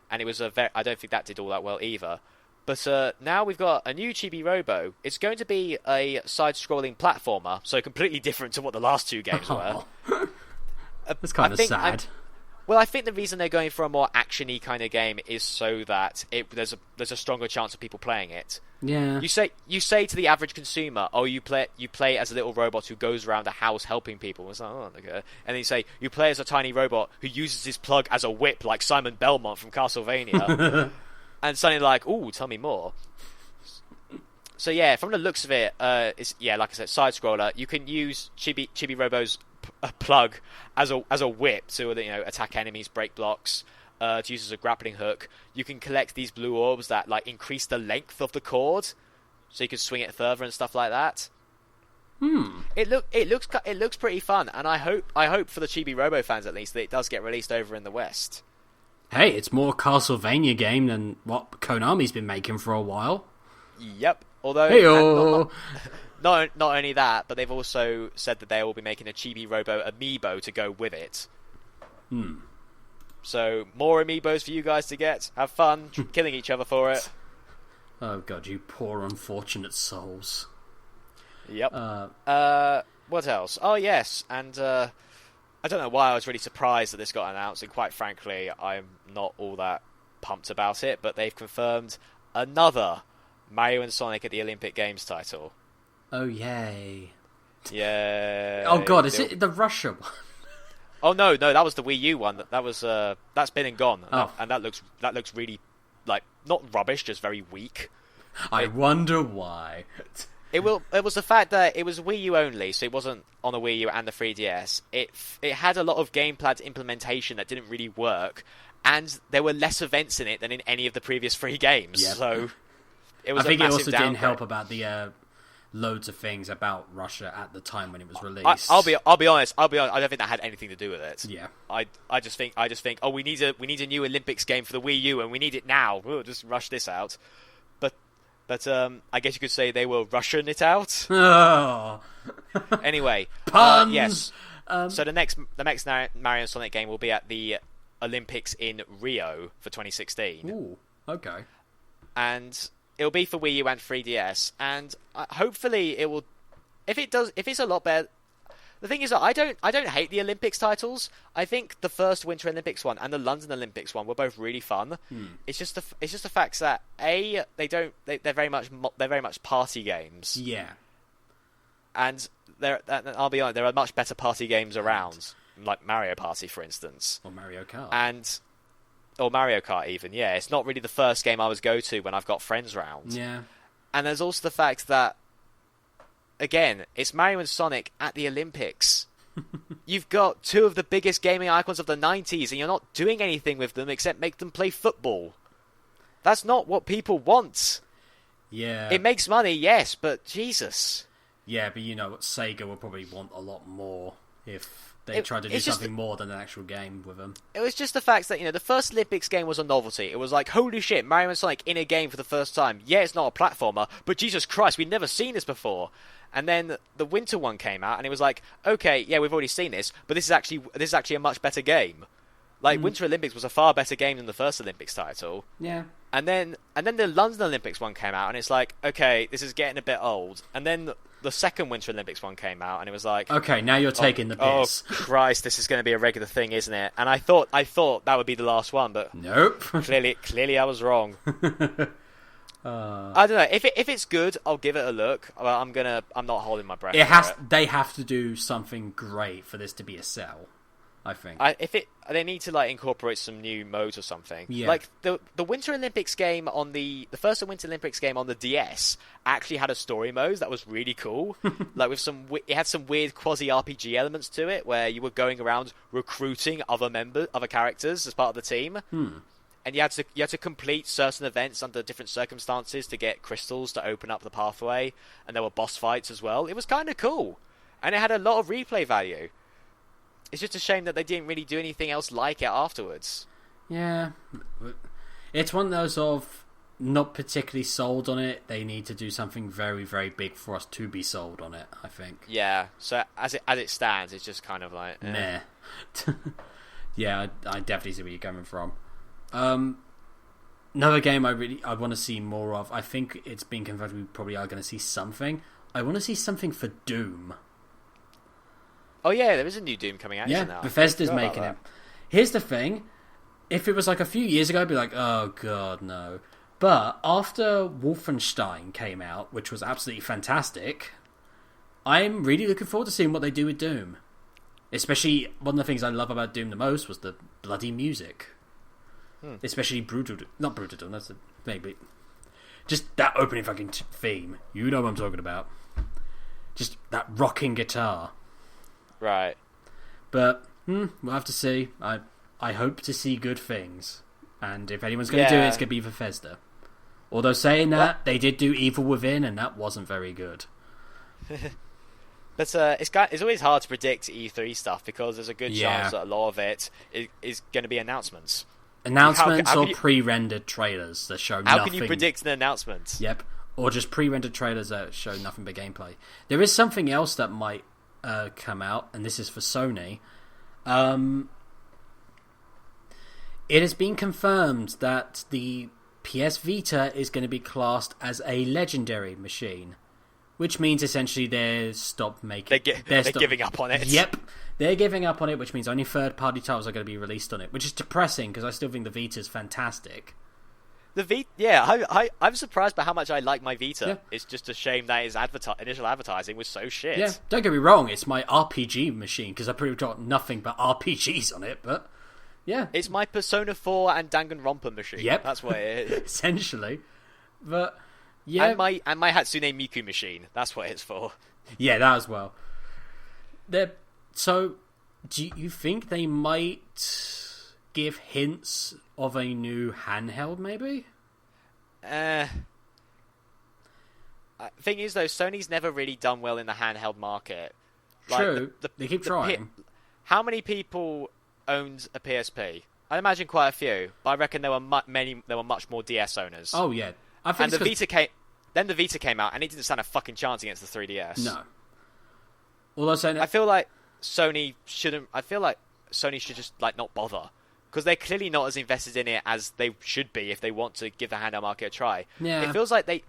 B: And it was I don't think that did all that well either. But now we've got a new Chibi Robo. It's going to be a side-scrolling platformer, so completely different to what the last two games were.
A: That's kind of sad.
B: Well, I think the reason they're going for a more action-y kind of game is so that there's a stronger chance of people playing it.
A: Yeah.
B: You say to the average consumer, "Oh, you play as a little robot who goes around a house helping people." It's like, oh, okay. And then you say you play as a tiny robot who uses his plug as a whip, like Simon Belmont from Castlevania. And suddenly, like, ooh, tell me more. So yeah, from the looks of it, it's like I said, side scroller. You can use Chibi Robo's plug as a whip to attack enemies, break blocks, to use as a grappling hook. You can collect these blue orbs that like increase the length of the cord, so you can swing it further and stuff like that. It looks pretty fun, and I hope for the Chibi Robo fans at least that it does get released over in the West.
A: Hey, it's more Castlevania game than what Konami's been making for a while.
B: Yep. Although not only that, but they've also said that they will be making a Chibi Robo amiibo to go with it. So more amiibos for you guys to get. Have fun killing each other for it.
A: Oh god, you poor unfortunate souls.
B: Yep. What else? Oh yes, and I don't know why I was really surprised that this got announced, and quite frankly, I'm not all that pumped about it, but they've confirmed another Mario and Sonic at the Olympic Games title.
A: Oh, yay.
B: Yeah.
A: Oh god, is it the Russia one?
B: Oh no, that was the Wii U one. That's been and gone.
A: Oh.
B: And that looks really, like, not rubbish, just very weak.
A: I wonder why.
B: It was the fact that it was Wii U only, so it wasn't on the Wii U and the 3DS. It had a lot of gamepad implementation that didn't really work, and there were less events in it than in any of the previous 3 games. Yep. So it was. I think it also didn't help
A: about the loads of things about Russia at the time when it was released.
B: I'll be honest. I don't think that had anything to do with it.
A: Yeah.
B: I just think. Oh, we need a new Olympics game for the Wii U, and we need it now. We'll just rush this out. But I guess you could say they were Russian it out.
A: Oh.
B: Anyway,
A: puns.
B: Yes. So the next Mario and Sonic game will be at the Olympics in Rio for 2016.
A: Ooh, okay.
B: And it'll be for Wii U and 3DS, and hopefully it will. If it's a lot better. The thing is that I don't hate the Olympics titles. I think the first Winter Olympics one and the London Olympics one were both really fun. It's just the fact that they're very much party games.
A: Yeah.
B: And I'll be honest, there are much better party games around, like Mario Party, for instance,
A: or Mario Kart,
B: or Mario Kart even. Yeah, it's not really the first game I would go to when I've got friends round.
A: Yeah.
B: And there's also the fact that, again, it's Mario and Sonic at the Olympics. You've got 2 of the biggest gaming icons of the 90s, and you're not doing anything with them except make them play football. That's not what people want.
A: Yeah.
B: It makes money, yes, but Jesus.
A: Yeah, but you know what, Sega would probably want a lot more if they tried to do something more than an actual game with them. It
B: was just the fact that, the first Olympics game was a novelty. It was like, holy shit, Mario and Sonic in a game for the first time. Yeah, it's not a platformer, but Jesus Christ, we've never seen this before. And then the winter one came out, and it was like, okay, yeah, we've already seen this, but this is actually a much better game. Like, Winter Olympics was a far better game than the first Olympics title.
A: Yeah.
B: And then the London Olympics one came out, and it's like, okay, this is getting a bit old. And then the second Winter Olympics one came out, and it was like,
A: okay, now you're taking the piss.
B: Oh Christ, this is going to be a regular thing, isn't it? And I thought that would be the last one, but
A: nope.
B: clearly I was wrong. I don't know if it's good. I'll give it a look. I'm not holding my breath.
A: They have to do something great for this to be a sell. I think.
B: They need to like incorporate some new modes or something.
A: Yeah.
B: Like the Winter Olympics game on the first Winter Olympics game on the DS actually had a story mode that was really cool. Like with it had some weird quasi RPG elements to it where you were going around recruiting other characters as part of the team. And you had to complete certain events under different circumstances to get crystals to open up the pathway, and there were boss fights as well. It was kind of cool, and it had a lot of replay value. It's just a shame that they didn't really do anything else like it afterwards.
A: Yeah, it's one of those of not particularly sold on it. They need to do something very, very big for us to be sold on it, I think.
B: Yeah, so as it stands, it's just kind of like
A: meh. Yeah, I definitely see where you're coming from. Another game I want to see more of. I think it's been confirmed we probably are going to see something. I want to see something for Doom.
B: Oh yeah, there is a new Doom coming out.
A: Yeah,
B: now.
A: Bethesda's making it. Here's the thing: if it was like a few years ago, I'd be like, "Oh god, no." But after Wolfenstein came out, which was absolutely fantastic, I'm really looking forward to seeing what they do with Doom. Especially one of the things I love about Doom the most was the bloody music. Especially not Brutal Dawn, that's maybe just that opening fucking theme. You know what I'm talking about. Just that rocking guitar.
B: Right.
A: But we'll have to see. I hope to see good things, and if anyone's going to do it, it's going to be Bethesda. Although saying that, they did do Evil Within, and that wasn't very good.
B: But it's always hard to predict E3 stuff because there's a good chance that a lot of it is going to be announcements.
A: Or pre-rendered trailers that show nothing.
B: How can you predict an announcement?
A: Yep. Or just pre-rendered trailers that show nothing but gameplay. There is something else that might come out, and this is for Sony. It has been confirmed that the PS Vita is going to be classed as a legendary machine, which means essentially they're
B: giving up on it.
A: Yep. They're giving up on it, which means only third-party titles are going to be released on it, which is depressing because I still think the Vita is fantastic.
B: The Vita, I'm surprised by how much I like my Vita. Yeah. It's just a shame that its initial advertising was so shit.
A: Yeah, don't get me wrong, it's my RPG machine because I pretty much got nothing but RPGs on it, but yeah.
B: It's my Persona 4 and Danganronpa machine. Yep. That's what it is.
A: Essentially. But yeah.
B: And my Hatsune Miku machine. That's what it's for.
A: Yeah, that as well. So, do you think they might give hints of a new handheld, maybe?
B: Thing is, though, Sony's never really done well in the handheld market.
A: True, they keep trying.
B: How many people owned a PSP? I imagine quite a few, but I reckon there were much more DS owners.
A: Oh yeah, I think.
B: And the Vita came out, and it didn't stand a fucking chance against the 3DS.
A: No. Although saying,
B: I feel like Sony shouldn't. I feel like Sony should just not bother because they're clearly not as invested in it as they should be if they want to give the handheld market a try.
A: Yeah.
B: It feels like they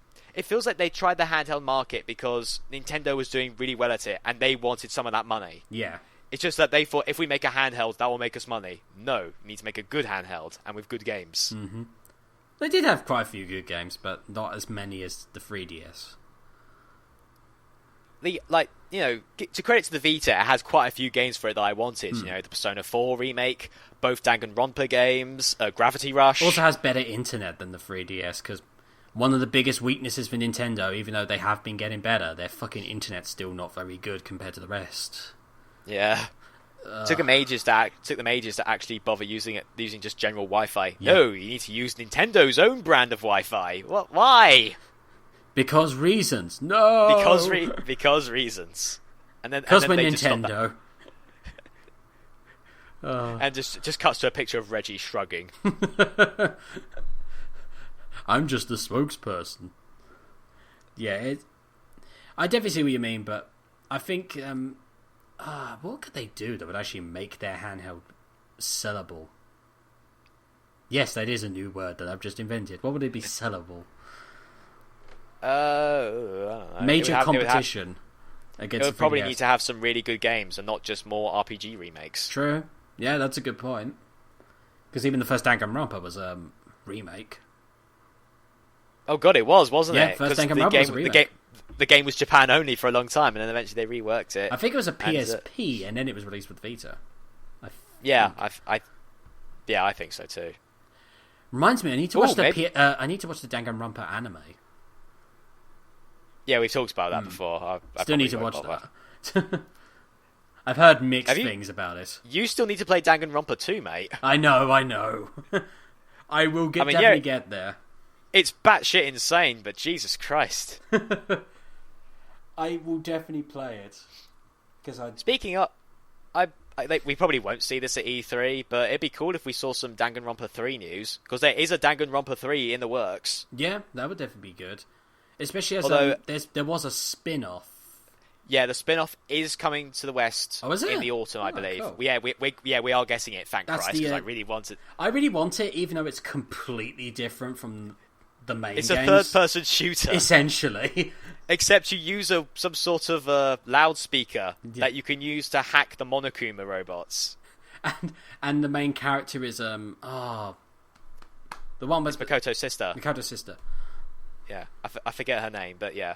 B: tried the handheld market because Nintendo was doing really well at it and they wanted some of that money.
A: Yeah.
B: It's just that they thought if we make a handheld, that will make us money. No, we need to make a good handheld and with good games.
A: Mm-hmm. They did have quite a few good games, but not as many as the 3DS.
B: To credit to the Vita, it has quite a few games for it that I wanted. The Persona 4 remake, both Danganronpa games, Gravity Rush.
A: Also has better internet than the 3DS, because one of the biggest weaknesses for Nintendo, even though they have been getting better, their fucking internet's still not very good compared to the rest.
B: Yeah. Took them ages to actually bother using just general Wi-Fi.
A: Yeah.
B: No, you need to use Nintendo's own brand of Wi-Fi. What? Why?
A: Because reasons. No.
B: Because reasons. And then
A: because we're Nintendo.
B: And just cuts to a picture of Reggie shrugging.
A: I'm just the spokesperson. Yeah, I definitely see what you mean, but I think what could they do that would actually make their handheld sellable? Yes, that is a new word that I've just invented. What would it be sellable?
B: I don't know.
A: Major competition against.
B: It would probably need to have some really good games and not just more RPG remakes.
A: True. Yeah, that's a good point. Because even the first Danganronpa was a remake.
B: Oh god, it was, wasn't it?
A: Yeah, first Danganronpa was a remake.
B: The game was Japan only for a long time, and then eventually they reworked it.
A: I think it was a PSP, and then it was released with Vita.
B: I think so too.
A: Reminds me, I need to watch the Danganronpa anime.
B: Yeah, we've talked about that before. I
A: still need to watch that. I've heard mixed things about it.
B: You still need to play Danganronpa 2, mate.
A: I know. I will definitely get there.
B: It's batshit insane, but Jesus Christ.
A: I will definitely play it.
B: Speaking of, we probably won't see this at E3, but it'd be cool if we saw some Danganronpa 3 news, because there is a Danganronpa 3 in the works.
A: Yeah, that would definitely be good. Especially as there was a spin-off.
B: Yeah, the spin-off is coming to the West in the autumn, I believe. Cool. We are getting it, thank Christ, because I really want it.
A: I really want it, even though it's completely different from the main games.
B: It's a third-person shooter.
A: Essentially.
B: Except you use some sort of loudspeaker that you can use to hack the Monokuma robots.
A: And the main character is the one with
B: Makoto's sister.
A: Makoto's sister.
B: Yeah, I forget her name, but yeah.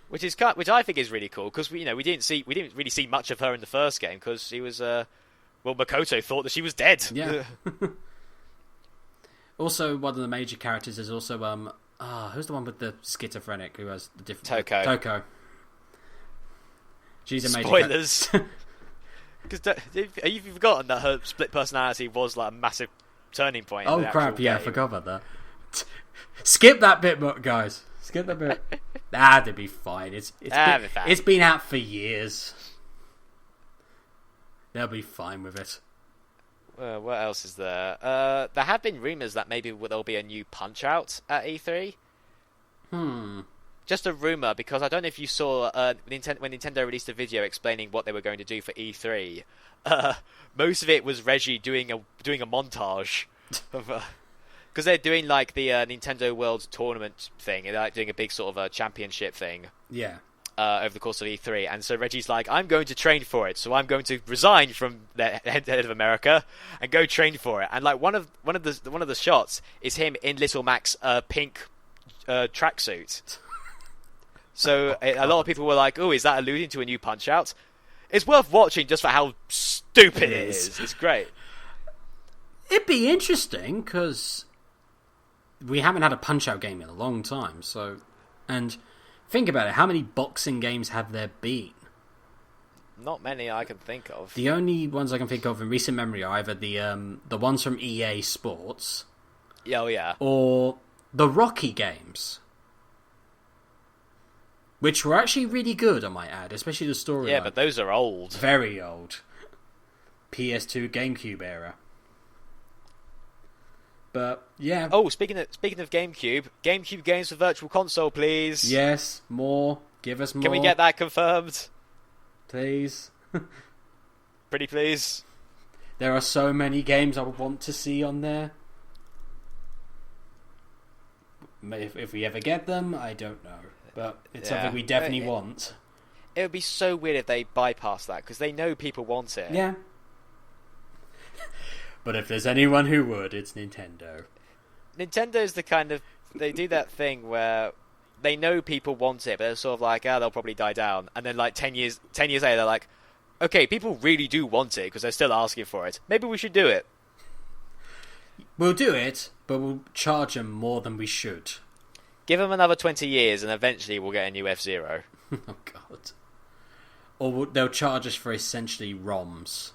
B: Which I think is really cool, because we didn't really see much of her in the first game, because she was Makoto thought that she was dead.
A: Yeah. Also, one of the major characters is also who's the one with the schizophrenic who has the different Toko. She's a major.
B: Spoilers. Because have you forgotten that her split personality was like a massive turning point?
A: Oh crap! Yeah, I forgot about that. Skip that bit, guys. Skip that bit. They'd be fine. It's been out for years. They'll be fine with it.
B: What else is there? There have been rumours that maybe there'll be a new Punch-Out at E3. Just a rumour, because I don't know if you saw when Nintendo released a video explaining what they were going to do for E3. Most of it was Reggie doing a montage of. Because they're doing like the Nintendo World Tournament thing, they're like doing a big sort of a championship thing.
A: Yeah.
B: Over the course of E3, and so Reggie's like, I'm going to train for it, so I'm going to resign from the head of America and go train for it. And like one of the shots is him in Little Mac's pink tracksuit. So a lot of people were like, "Oh, is that alluding to a new Punch-Out?" It's worth watching just for how stupid it is. It's great.
A: It'd be interesting because we haven't had a Punch-Out game in a long time. And think about it. How many boxing games have there been?
B: Not many I can think of.
A: The only ones I can think of in recent memory are either the ones from EA Sports.
B: Oh yeah.
A: Or the Rocky games, which were actually really good, I might add, especially the storyline.
B: Yeah, but those are old.
A: Very old. PS2, GameCube era. But yeah.
B: Oh, speaking of GameCube games for Virtual Console, please.
A: Yes, more. Give us more.
B: Can we get that confirmed?
A: Please.
B: Pretty please.
A: There are so many games I would want to see on there. If we ever get them, I don't know. But it's something we definitely want.
B: It would be so weird if they bypass that, because they know people want it.
A: Yeah. But if there's anyone who would, it's Nintendo.
B: Nintendo's the kind of... They do that thing where they know people want it, but they're sort of like, they'll probably die down. And then like 10 years later, they're like, okay, people really do want it, because they're still asking for it. Maybe we should do it.
A: We'll do it, but we'll charge them more than we should.
B: Give them another 20 years, and eventually we'll get a new F-Zero.
A: Oh, God. Or they'll charge us for essentially ROMs.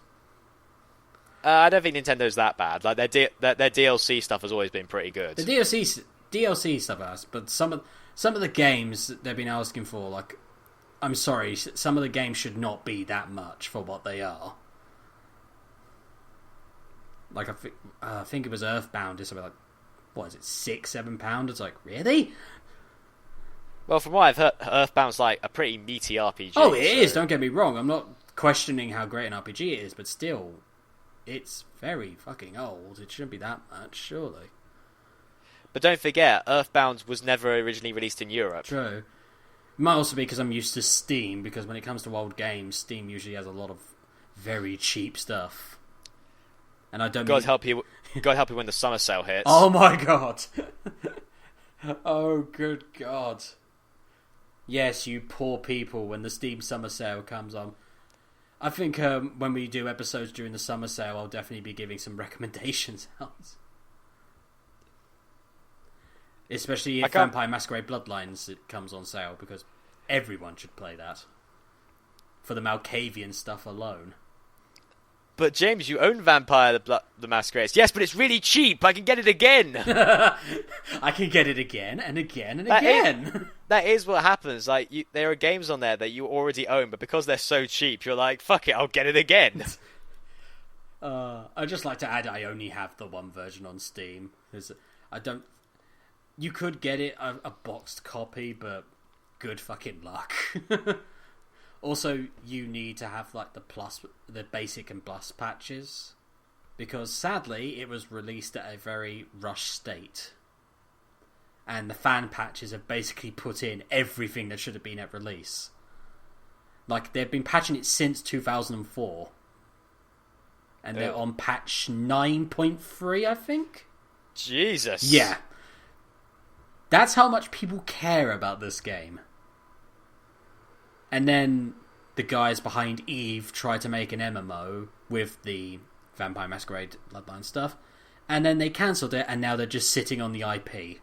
B: I don't think Nintendo's that bad. Like their DLC stuff has always been pretty good.
A: The DLC stuff has, but some of the games that they've been asking for, like, I'm sorry, some of the games should not be that much for what they are. Like I think it was Earthbound is something like, what is it, £6-7? It's like, really?
B: Well, from what I've heard, Earthbound's like a pretty meaty RPG.
A: Oh, it is. Don't get me wrong. I'm not questioning how great an RPG it is, but still, it's very fucking old. It shouldn't be that much, surely.
B: But don't forget, Earthbound was never originally released in Europe.
A: True. It might also be because I'm used to Steam, because when it comes to old games, Steam usually has a lot of very cheap stuff. And I don't
B: God help you when the summer sale hits.
A: Oh my god. Oh good god. Yes, you poor people, when the Steam summer sale comes on. I think when we do episodes during the summer sale, I'll definitely be giving some recommendations out. Especially if Vampire Masquerade Bloodlines it comes on sale, because everyone should play that. For the Malkavian stuff alone.
B: But James, you own Vampire the Masquerade. Yes, but it's really cheap. I can get it again.
A: I can get it again and again and again.
B: That is what happens. Like, there are games on there that you already own, but because they're so cheap, you're like, fuck it, I'll get it again.
A: I'd just like to add, I only have the one version on Steam. I don't... You could get it a boxed copy, but good fucking luck. Also, you need to have like the basic and plus patches, because sadly it was released at a very rushed state, and the fan patches have basically put in everything that should have been at release. Like, they've been patching it since 2004, and they're on patch 9.3, I think.
B: Jesus.
A: Yeah. That's how much people care about this game. And then the guys behind Eve tried to make an MMO with the Vampire Masquerade Bloodline stuff, and then they cancelled it, and now they're just sitting on the IP.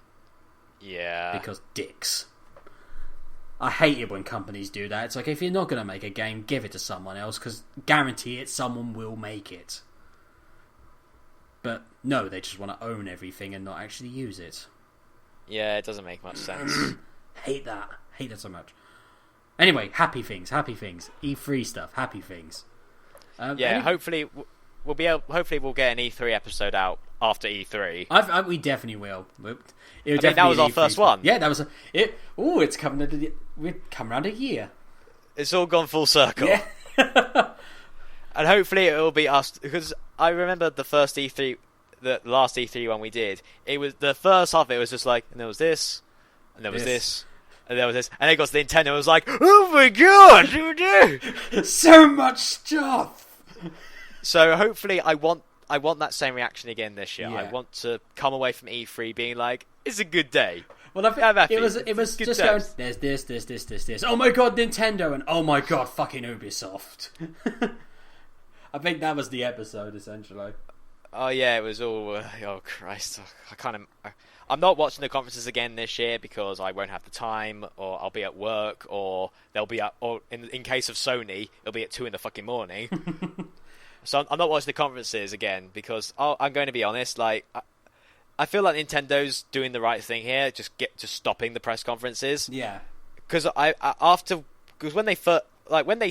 B: Yeah.
A: Because dicks. I hate it when companies do that. It's like, if you're not going to make a game, give it to someone else, because guarantee it, someone will make it. But no, they just want to own everything and not actually use it.
B: Yeah, it doesn't make much sense.
A: Hate that so much. Anyway, happy things. E3 stuff, happy things.
B: Hopefully we'll get an E3 episode out after E3.
A: We definitely will.
B: That was our first one.
A: Yeah, that was it. Oh, it's coming. We've come around a year.
B: It's all gone full circle.
A: Yeah.
B: And hopefully it will be us, because I remember the first E3, the last E3 one we did. It was the first half of it was just like, and there was this, and there was this. And there was this, and then it got to the Nintendo. It was like, oh my god,
A: so much stuff.
B: So hopefully, I want that same reaction again this year.
A: Yeah.
B: I want to come away from E3 being like, it's a good day.
A: Well, I think it was just going. There's this. Oh my god, Nintendo, and oh my god, fucking Ubisoft. I think that was the episode essentially.
B: Oh yeah, it was all. Oh Christ, I'm not watching the conferences again this year because I won't have the time, or I'll be at work, or they'll be at, or in case of Sony, it'll be at 2 a.m. So I'm not watching the conferences again because I'm going to be honest. Like, I feel like Nintendo's doing the right thing here, just stopping the press conferences.
A: Yeah.
B: Because when they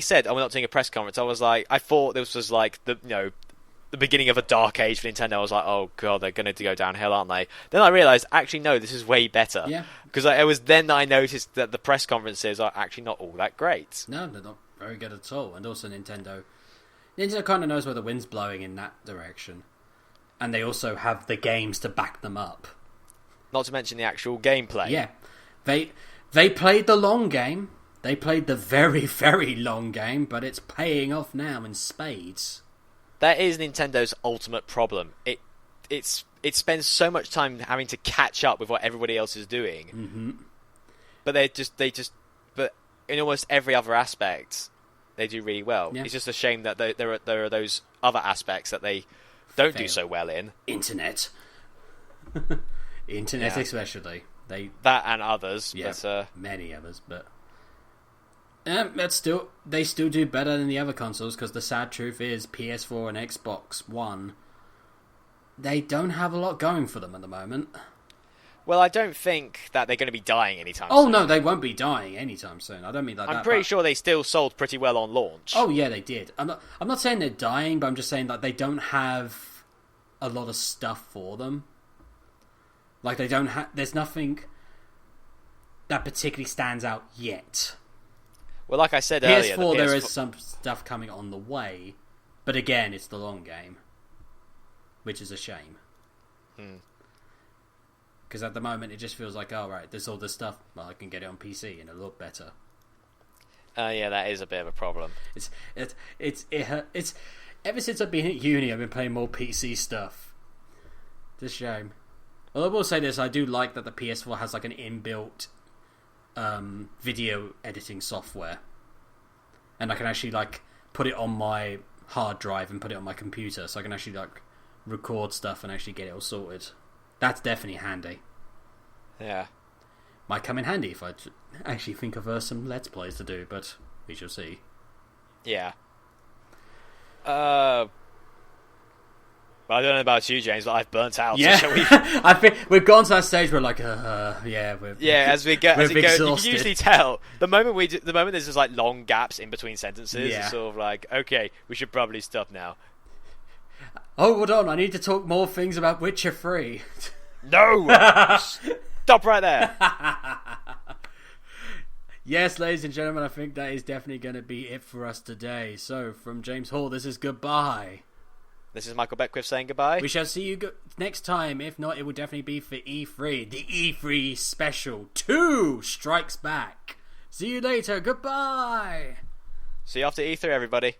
B: said, "Oh, we're not doing a press conference," I was like, I thought this was like the beginning of a dark age for Nintendo. I was like, oh god, they're going to go downhill, aren't they? Then I realised, actually, no, this is way better.
A: Yeah.
B: Because it was then that I noticed that the press conferences are actually not all that great.
A: No, they're not very good at all. And also Nintendo kind of knows where the wind's blowing in that direction. And they also have the games to back them up.
B: Not to mention the actual gameplay.
A: Yeah. They played the long game. They played the very, very long game, but it's paying off now in spades.
B: That is Nintendo's ultimate problem. It spends so much time having to catch up with what everybody else is doing.
A: Mm-hmm.
B: But but in almost every other aspect, they do really well. Yeah. It's just a shame that there are those other aspects that they don't do so well in.
A: Internet especially.
B: That and others.
A: Yeah,
B: but,
A: many others, but they still do better than the other consoles, because the sad truth is PS4 and Xbox One, they don't have a lot going for them at the moment.
B: Well, I don't think that they're going to be dying anytime
A: soon.
B: Oh,
A: no, they won't be dying anytime soon. I don't mean that.
B: I'm pretty sure they still sold pretty well on launch.
A: Oh, yeah, they did. I'm not saying they're dying, but I'm just saying that they don't have a lot of stuff for them. Like, they don't have... There's nothing that particularly stands out yet.
B: Well, like I said earlier...
A: PS4, there is some stuff coming on the way, but again, it's the long game, which is a shame. Because at the moment, it just feels like, oh, right, there's all this stuff. Well, I can get it on PC and it'll look better.
B: Yeah, that is a bit of a problem.
A: It's ever since I've been at uni, I've been playing more PC stuff. It's a shame. Although I will say this, I do like that the PS4 has like an inbuilt video editing software, and I can actually like put it on my hard drive and put it on my computer, so I can actually like record stuff and actually get it all sorted. That's definitely handy.
B: Yeah.
A: Might come in handy if I actually think of some Let's Plays to do, but we shall see.
B: Yeah. I don't know about you, James, but I've burnt out.
A: Yeah,
B: so
A: I think we've gone to that stage where like, as
B: we go, you can
A: exhausted.
B: usually tell the moment there's just like long gaps in between sentences.
A: Yeah.
B: It's sort of like, okay, we should probably stop now.
A: Oh, hold on, I need to talk more things about Witcher 3.
B: No, stop right there.
A: Yes, ladies and gentlemen, I think that is definitely going to be it for us today. So, from James Hall, this is goodbye.
B: This is Michael Beckwith saying goodbye.
A: We shall see you next time. If not, it will definitely be for E3. The E3 Special 2 Strikes Back. See you later. Goodbye.
B: See you after E3, everybody.